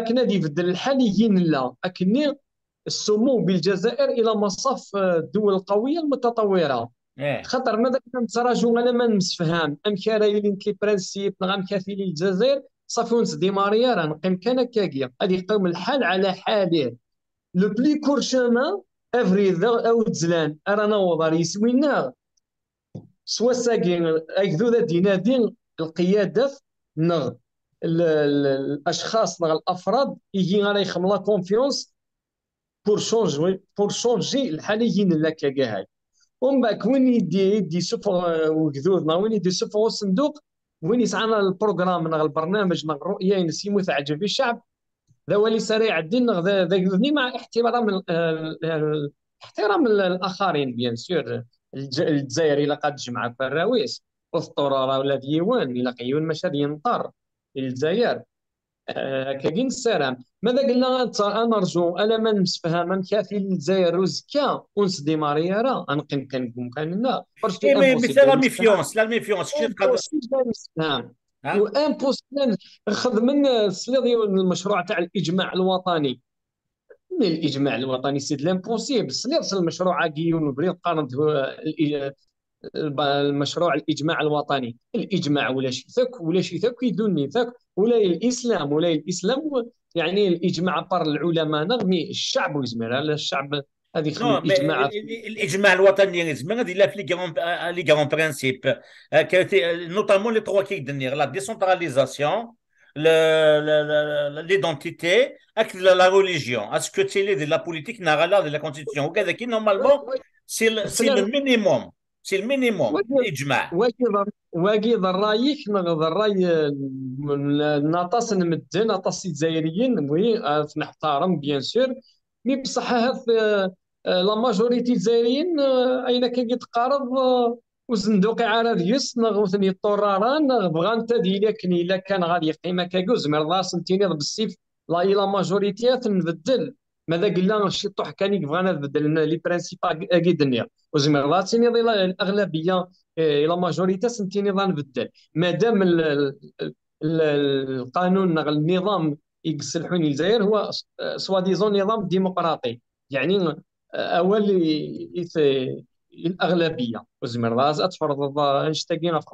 كنا يبدل الحاليين لا أكني السمو بالجزائر إلى مصاف الدول القوية المتطورة ايه. خاطر ماذا كنا نتراجعوا على ما نمسفهام ام كرايلين كي برانسيب نغام كافيلي الجزائر صافي ونس ديماريا راه نقيم كان كاكيا غادي يقوم الحال على حاله لو بلي كور شومان افري ذا او تزلان ارانا وضار يسوينا سوا ساكين اكذو دينا دين القيادة نغ الاشخاص نغ الافراد يجي غادي يخم لا كونفيونس بور شونجي الحاليين لا كاكا. ومن بعد وين يدي سفغ وكذوذنا وين يدي سفغ الصندوق وين يسعى البروغرام نغ البرنامج نغ الرؤيه ينسيمو تعجب الشعب ذا ولي سريع الدين نغ ذا كذوذني مع احترام احترام الاخرين بيان سور. الجزائر الا قد جمع في الراويس اسطوره ولا ديوان الا قيون مشى ينطر الجزائر كاين السلام. ماذا قلنا انا نرجو انا ما نمسفها كافي الجزائر وزكا ونس ديماريا راه غنقيم كنقوم كان لا ايه، فرشتي mais c'est امبوسيبل la نمسفها méfiance, la méfiance. امبوسيبل نمسفها Hein. وامبوسيبل ناخذ من السلي ديال المشروع تاع الاجماع الوطني من الاجماع الوطني سيد لامبوسيبل سلي المشروع كيون بريد قارنت المشروع الاجماع الوطني الاجماع ولا شي ثك ولا شي ثك يدوني ثك ولا الاسلام يعني الاجماع بار العلماء نغمي الشعب ويزمر على الشعب هذه يخلي Non, mais الاجماع. l'Ijma al-Watanisme, il a fait les grands principes, notamment les trois qui donnent la décentralisation, l'identité et la religion. À ce que tu de la politique, de la constitution. Regarde qui, normalement, c'est le minimum. C'est le minimum, l'Ijma. واجي رايك نغض الراي ناطاس نمدن ناطاس الجزائريين وي نحترم بيان سور مي بصح هذا لا ماجوريتي الجزائريين اين كان يتقارض وزندوقي عارض يس نغوثني الطراران بغا انت ديالك الا كان غادي يقيم كاكوز مرضى سنتيني بالسيف لا الا ماجوريتي نبدل ماذا قلنا شي طوح كان بغانا نبدل لي برانسيب اكيد الدنيا وزمر تيني الاغلبيه لا ماجوريتي سنتيني نبدل مادام القانون النظام يقسلحون الجزائر هو سوا ديزون نظام ديمقراطي يعني اول الاغلبيه وزمر راس تفرض انشتاقين في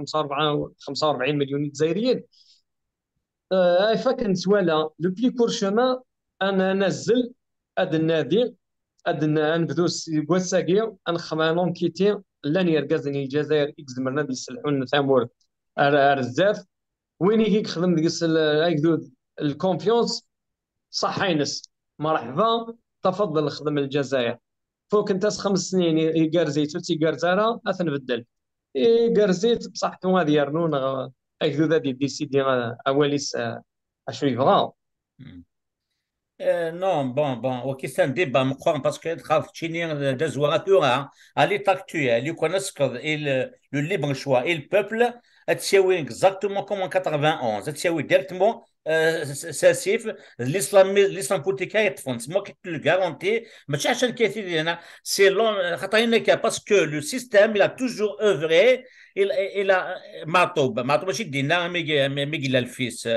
45 مليون جزائريين فكنت ولا لو بلي كور شومان انا نزل هذا النادي ادنا نبدو كواساكي نخمانون كيتي لان يركزني الجزائر اكس مرنا دي يسلحون ثامور رزاف وين يجي يخدم ديك هكذو الكونفيونس صحينس مرحبا تفضل خدم الجزائر فوق انت 5 سنين يقارزيت وتيقارزارا اثنبدل يقارزيت بصح كون غادي يرنون هكذو ذا ديسيدي اوليس اشو يبغى. Non, bon, ok, c'est un débat, je crois, parce que le Dazouaratura, à l'état actuel, ils connaissent que le libre choix et le peuple, c'est exactement comme en 91, c'est directement ساسيف الاسلام بوليتيكا يطفون تما كنت لو غارونتي ماشي عشان كيثير هنا سي لون خاطرين كا باسكو لو سيستيم il a toujours œuvré il a معطوب ماشي دينا ميغيل الفيس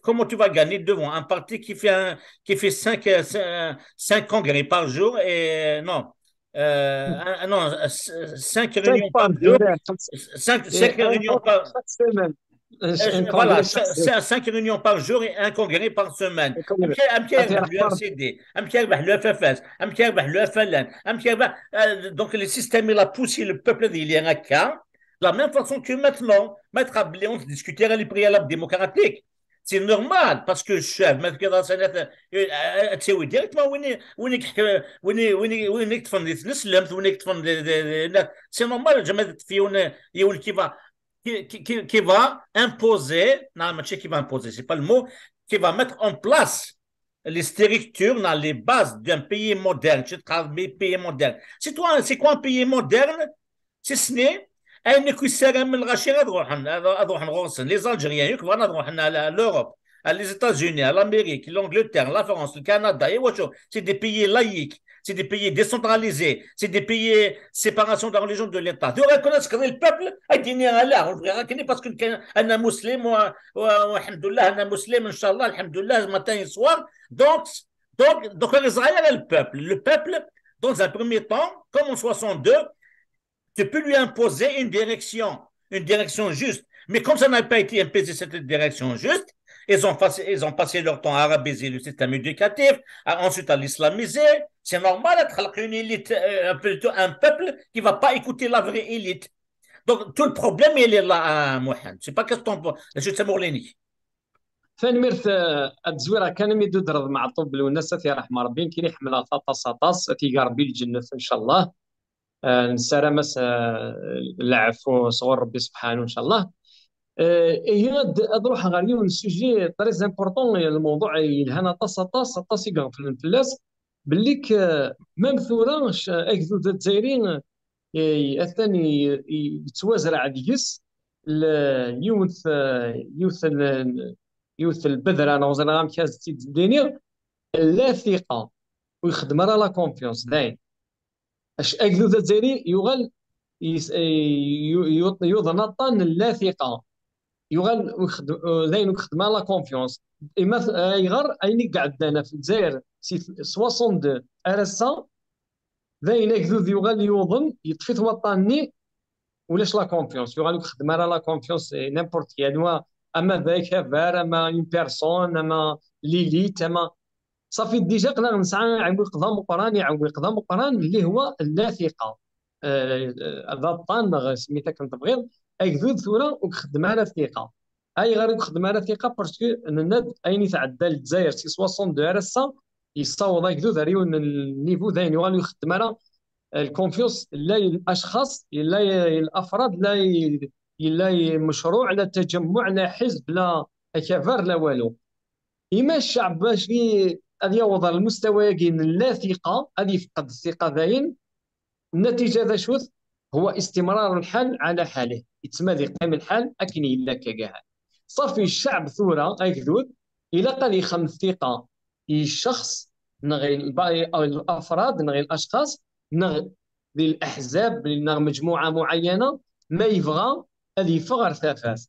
comment tu vas gagner devant un parti qui fait 5 congrès par jour et non non 5 réunions par jour 5 réunions par voilà, 5 réunions par jour et un congrès par semaine. Le FFS, le FLN, donc le système il a poussé le peuple d'Ilien à de la même façon que maintenant, Maître Ablé, on discutait les préalables démocratiques. C'est normal parce que chef, Maître Kadassanet, tu sais, directement, c'est normal, qui va imposer, non, mais qui va imposer, c'est pas le mot, qui va mettre en place les structures dans les bases d'un pays moderne. Tu travailles pays moderne. C'est quoi un pays moderne? Si ce n'est un équilibre من الغاشير نروح نغوصن les Algériens يكبر نروح l'Europe les États-Unis l'Amérique l'Angleterre la France le Canada et c'est des pays laïques c'est des pays décentralisés c'est des pays séparation de la religion de l'État tu reconnaître que le peuple a gagné à l'art on reconnaît parce que أنا مسلم والحمد لله أنا مسلم إن شاء الله الحمد لله matin et soir donc les Israéliens le peuple dans un premier temps comme en 62 tu peux lui imposer une direction juste. Mais comme ça n'a pas été imposé cette direction juste, ils ont passé leur temps à arabiser le système éducatif, ensuite à l'islamiser. C'est normal d'être une élite, plutôt un peuple qui ne va pas écouter la vraie élite. Donc, tout le problème, il est là, Mohamed. Je ne sais pas qu'est-ce que tu en penses. Je suis Mourleni. ثاني ميرث التزويره كان ميدو درض مع طب والناس تي رحم ربي كي يحملها طاطا ساطاس تي ربي الجنة ان شاء الله. نسارة مس العفو صغور ربي سبحانه ان شاء الله. هي اروح غير يون سوجي تري امبورطون الموضوع يلهنا طاس طاس يقف في الفلاس بالليك ميم ثورة اكذو الجزائريين الثاني يتوازرع ديس اليوث يوث يوث البذره انا وزنا غام كاز تيديني لا ثقه ويخدم راه لا كونفيونس داين اش اكذو الجزائري يغل يظنطن لا ثقه يغل ويخدم داين ويخدم لا كونفيونس اما يغر ايني قاعد انا في الجزائر 62 ارسا داين اكذو يغل يوظن يطفي وطني ولاش لا كونفيونس يغالو يخدم على لا كونفيونس نيمبورت كي ادوا اما ذاك فار اما اون بيرسون اما ليليت اما صافي ديجا قدر نسعى عبو قضاء مقران يعبو قضاء مقران اللي هو اللا ثقه. هذا الطان سميتها كنت بغيض اكذوذ ثوره وخدم على الثقه اي غير يخدم على الثقه باسكو الناد اين يتعدى الجزائر سي 62 رسا يصاوب اكذوذ ريون النيفو ذاين يغالو يخدم على الكونفيوس لا الاشخاص لا الافراد لا مشروع لا تجمع لا حزب لا كفر لا والو. إما الشعب باش غادي يوضع المستوى لا ثقه غادي يفقد الثقه داين النتيجه ذا شوث هو استمرار الحال على حاله يتسمى ذي قيم الحال اكن الا كاع صافي الشعب ثوره غيكذود الى قال يخم الثقه الشخص نغي الافراد نغي الاشخاص نغ الاحزاب نغ مجموعه معينه ما يبغى هذه فغر ثافات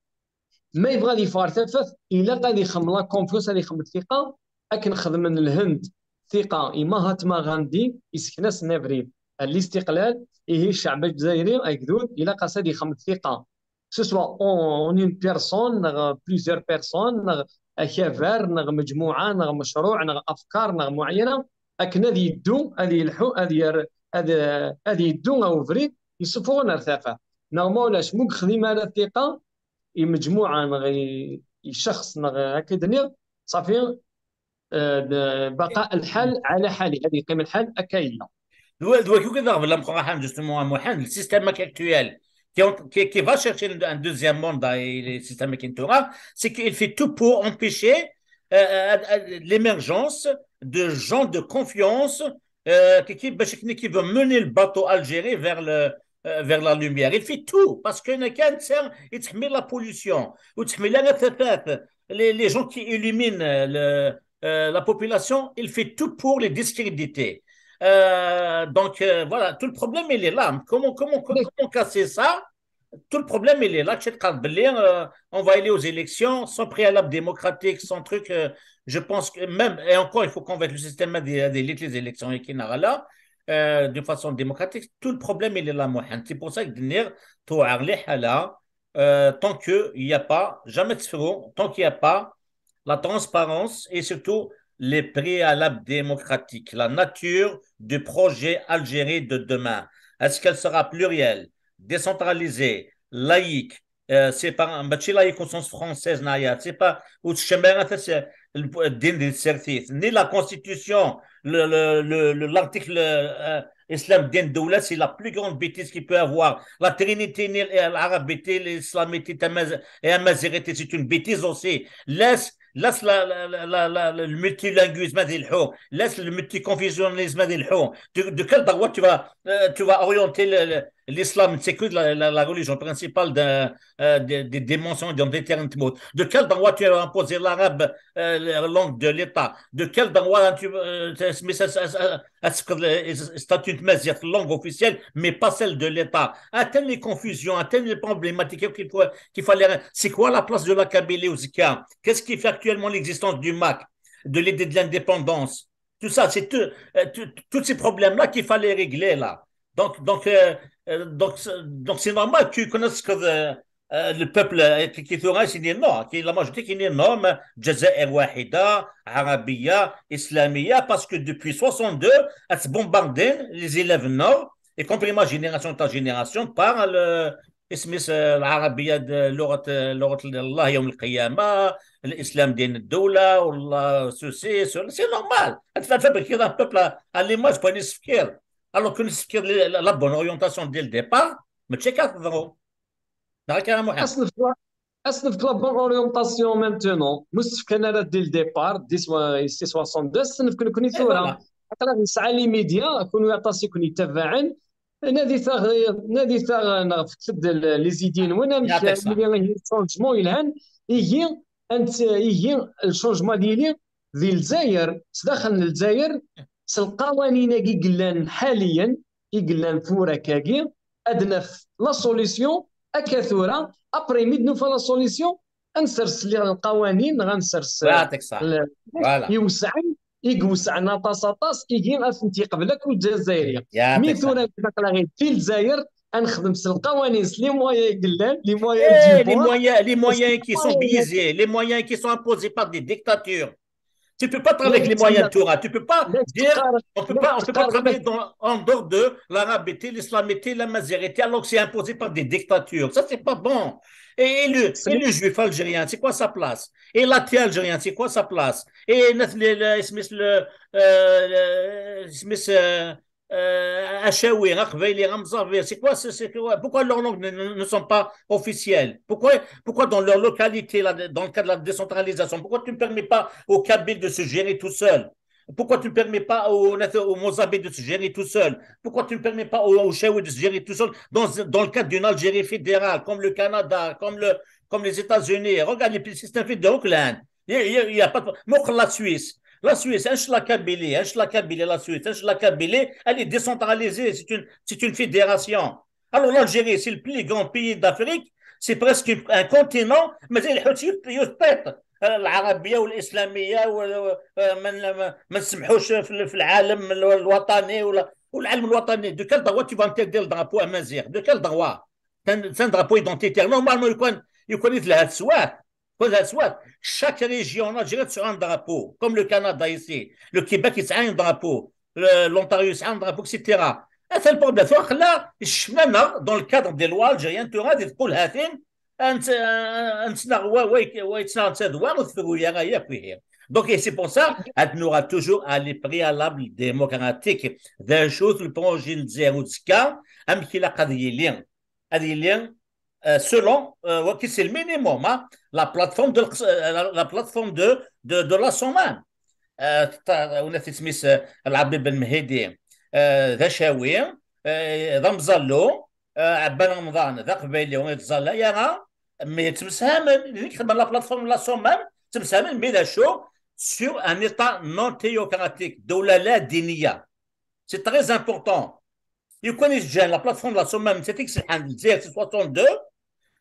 ما يبغى لي فار ثافات الا قال يخم لا كونفيونس هذه يخم الثقه اكن خدم من الهند ثقه اما هاتما غاندي يسكناس نافري الاستقلال هي الشعب الجزائري اكذود الى قصد يخم الثقه سواء اون اون بيرسون نغ بليزيور بيرسون نغ كافار نغ مجموعه نغ مشروع نغ افكار نغ معينه اكن هذه يدو هذه يلحو هذه يدو او فريد يصفون ارتفاع نورمال مو خدمه على الثقه مجموعه نغ شخص نغ هكذا صافي بقاء الحال على حاله هذه قيم الحال اكاينه. Le système actuel qui va chercher un deuxième monde dans le système Kintura, c'est qu'il fait tout pour empêcher l'émergence de gens de confiance qui veulent mener le bateau algérien vers la lumière. Il fait tout parce qu'il n'y a qu'un terme, il met la pollution, les gens qui éliminent la population, il fait tout pour les discréditer. Voilà, tout le problème, il est là. Comment casser ça? Tout le problème, il est là. On va aller aux élections sans préalable démocratique, sans truc. Je pense que même, et encore, il faut convaincre le système d'élite, les élections et qui n'aura là, de façon démocratique. Tout le problème, il est là, Mohamed. C'est pour ça que tant qu'il n'y a pas, jamais de second, tant qu'il n'y a pas la transparence et surtout les préalables démocratiques, la nature du projet algérien de demain. Est-ce qu'elle sera plurielle, décentralisée, laïque, c'est pas un laïque au sens français, c'est pas ni la constitution, l'article islam din doula, c'est la plus grande bêtise qu'il peut avoir. La trinité, l'arabité, l'islamité et la mazérité, c'est une bêtise aussi. Laisse le multilinguisme laisse le multiconfessionnalisme de quel droit tu vas orienter l'islam, c'est que la religion principale des dimensions des terrains de mots. De quel droit tu vas imposer l'arabe, la langue de l'État? De quel droit tu statut de langue officielle, mais pas celle de l'État? Atteindre les confusions, atteindre les problématiques qu'il fallait. C'est quoi la place de la Kabylie au Zika? Qu'est-ce qui fait actuellement l'existence du MAC, de l'idée de l'indépendance? Tout ça, c'est tous ces problèmes-là qu'il fallait régler là. Donc Donc c'est normal que tu connaisses que le peuple qui est énorme, qui la majorité qui est énorme, Jazair Wahida, Arabia, Islamia, parce que depuis 62, elles se bombardent les élèves nord, y compris ma génération, ta génération, par اسم العربية لغة الله يوم القيامة الإسلام دين الدولة والله سوسي سي نورمال تفبرك كذا بوبل على ليماج بغا نسفكر alors que نسفكر لا بون اورينتاسيون ديال الديبار ماشي كتهضروا هكا محمد. اصلا في لا بون اورينتاسيون مانتونون مستف كان راه ديال الديبار دي سي 62 سنف كوني اي ثوره فوالا حتى نسعى لي ميديا كونوا يعطاسي كوني تبعا نادي ثاغ نفقد لي زيدين وانا مش يعطيك الصحة. ملي الشونجمون يلهن يجي انت يجي الشونجمون ديال الجزائر تدخل الجزائر القوانين كي قلان حاليا كي قلان فورا كاكي ادنا لا سوليسيون اكثورا ابري ميد نوفا لا سوليسيون انسرس لي القوانين غنسرس يعطيك الصحة. فوالا يوسع يوسع نطاس طاس يجي اثنتي قبلك والجزائري يعطيك ميثورا الصحة. غير في الجزائر انخدم القوانين لي مويا قلال لي مويا Et ديبور les moyens qui sont biaisés, les moyens qui sont imposés par des dictatures. Tu ne peux pas travailler avec les moyens لا de Torah. Tu ne peux pas لا dire, تقارن لا on peut pas تقارن travailler en dehors de l'arabité, l'islamité, la mazérité, alors que c'est imposé par des dictatures. Ça, c'est pas bon. Et le juif algérien, c'est quoi sa place? Et l'athée algérien, c'est quoi sa place? Et Smith, Achaoui, Rakhveili, Ramzavi, pourquoi leurs langues ne sont pas officielles? Pourquoi dans leur localité, dans le cas de la décentralisation, pourquoi tu ne permets pas aux Kabyles de se gérer tout seul? Pourquoi tu ne permets pas aux Mozambiques de se gérer tout seul? Pourquoi tu ne permets pas aux Chaouis de se gérer tout seul dans le cadre d'une Algérie fédérale, comme le Canada, comme les États-Unis? Regarde les systèmes fédéraux que l'Inde. Il y a pas de... La Suisse. La Suisse, la Kabylie, la Suisse, la Kabylie, elle est décentralisée, c'est une fédération. Alors l'Algérie, c'est le plus grand pays d'Afrique, c'est presque un continent, mais il يثبت العربيه والاسلاميه ما نسمحوش في العالم الوطني والعالم الوطني دو كال droit tu vas intégrer le drapeau amazigh de quel droit c'est un drapeau identitaire normalement يكون مثل هاد السواد chaque région en Algérie a un drapeau, comme le Canada ici, le Québec il a un drapeau, l'Ontario il a un drapeau, etc. C'est le problème. Là, dans le cadre des lois algériennes, tu auras des poules donc, c'est pour ça qu'on aura toujours à les préalables démocratiques. Des choses, le projet de Zérouzka, selon c'est le minimum, hein, la plateforme de la Soman. وناس سميس العبد بن مهدي ذا شاوي ذا مزلو عبان رمضان ذا قبيلي ويتزلا يا مي تمسامن اللي كتب لا بلاتفورم لا سومان تمسامن مي لا شو sur un état non théocratique دولة لا دينية c'est très important يكون يسجل la plateforme la Soman c'est عند الجزائر 62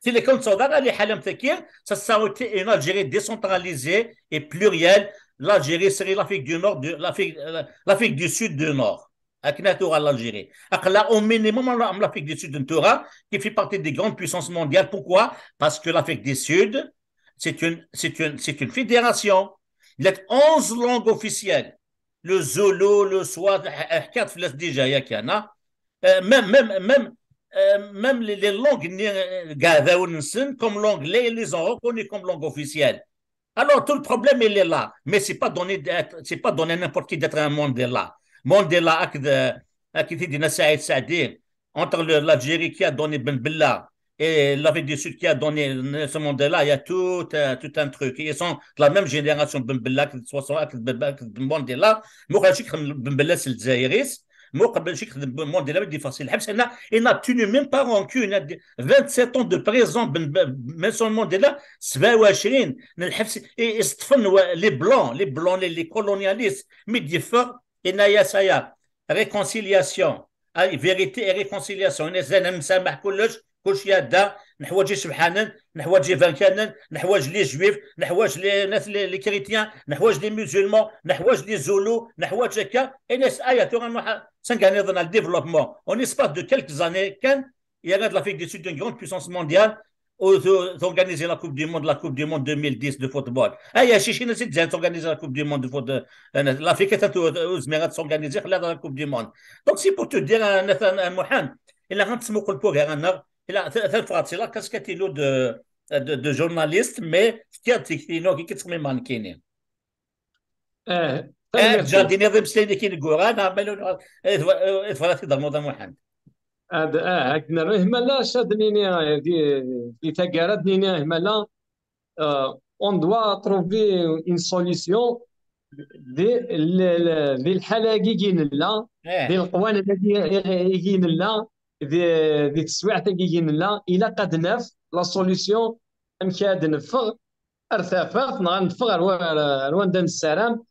si les comptes sont dans les halem tekir ça a été une Algérie décentralisée et plurielle. L'Algérie serait l'Afrique du Nord, l'Afrique du Sud du Nord. L'Algérie. Au minimum, l'Afrique du Sud qui fait partie des grandes puissances mondiales. Pourquoi? Parce que l'Afrique du Sud, c'est une fédération. Il y a 11 langues officielles. Le Zulu, le Swat, déjà, il y a même les langues comme l'anglais, ils les ont reconnus comme langue officielle. Alors, tout le problème, il est là. Mais ce n'est pas donné à n'importe qui d'être un Mandela. Mandela, entre l'Algérie qui a donné Ben Bella et l'Afrique du Sud qui a donné ce Mandela, il y a tout un truc. Ils sont de la même génération, Ben Bella, Ben Mandela. Moi, je Ben Bella, c'est le Zaïris. Il n'a tenu même pas rancune. 27 ans de prison, Nelson Mandela, 27 les blancs, les colonialistes, Midifort et Naya Saya. Réconciliation, vérité et réconciliation. كل شيء هذا نحوجي سبحانا نحواج ايفان كانن، نحواج لي جويف، نحواج لي ناس لي كريتيان، نحواج لي مسلمون، نحواج لي زولو، نحواج هكا اي ناس ايا تو سنغاني dans le développement en espace de quelques années كان il y a de l'Afrique du Sud une grande puissance mondiale d'organiser la Coupe du Monde 2010 de football. Ah, il y a Chichi qui d'organiser la Coupe du Monde de football. L'Afrique est à s'organiser la Coupe du Monde. Donc, c'est pour te dire, Nathan Mohan, il a rendu ce pour il a fait la casquette de journaliste, mais qui a dit qu'il qui est mannequin. تنميرتي. جارديني مسليني كي نقول انا عملوا اتفرجت في رمضان واحد. هاد هملا شادنيني دي تاكارات هملا. اون دوا تروفي اون سوليسيون دي الحاله كي لا، دي ايه القوانين التي لا، دي التسويعات كي لا الى قد نف لا سوليسيون امكاد نفغ ارتفاق نفغ روان دان السلام.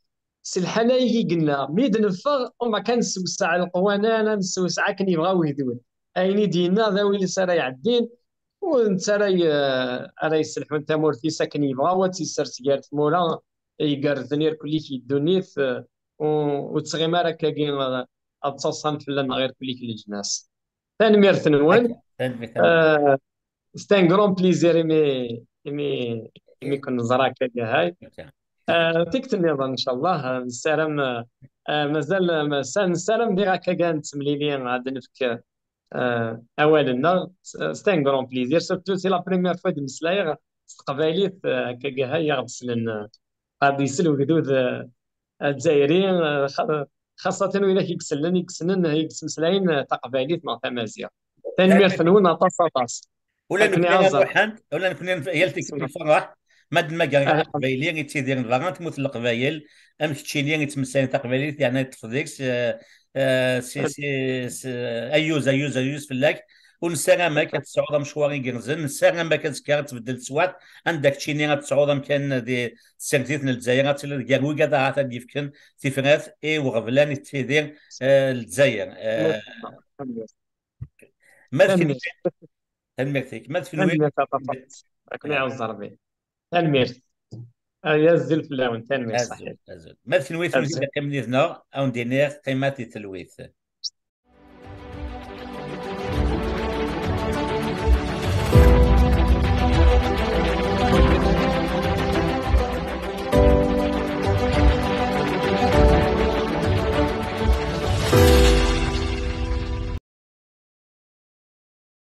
سي الحاله قلنا ميد نفغ وما كنسوسع القوانين نسوسع كن يبغاو يهدون ايني دينا ذوي اللي سرا يعدين وانت راي يسلحوا انت مورتي ساكن يبغاو تيسر سيارة مورا يقرزنير كلي في الدنيث وتسغي راك كاين اتصان فلان غير كلي في الجناس. تنمير نون. هكا تنمي. سي ان غرون بليزير ايمي كون نزراك هاي. تكتب ان شاء الله نسالم. مازال نسالم ديغا كان تمليلين غادي نفك اوالنا. سي ان غرون بليزير سورتو سي لا بريمير فوا دمسلايغ استقباليت كاكا هيا غتسلن غادي يسلو حدود الجزائريين خاصة وإلا يكسنن يكسمسلاين تقباليت مع تمازيغ. تنمير فنون طاس طاس ولا أكني نكون عزر. روحان ولا نكون يلتك في الفرح ماد ما كاع قبايلين يتيدير الفغان تموت القبايل ام تشيلين يتمسين تقبايلين يعني تفضيكس ايوز فلاك ونسانا ما كتصعود مشواري جرزن نسانا ما كتسكر تبدل سوات عندك تشيني تصعود كان دي سيرتيت الجزائر تسل كاروي كذا عاد يفكن تفرات اي وغفلان يتيدير الجزائر مثل تنمير تنميرتك مثل تنمير تطفت أكني عزر به. تنمير يا الزلف لاون تنمير صحيح. أزل مثل ويث أزل. نزيد كم نيثنا أو ندينير قيمة التلويث.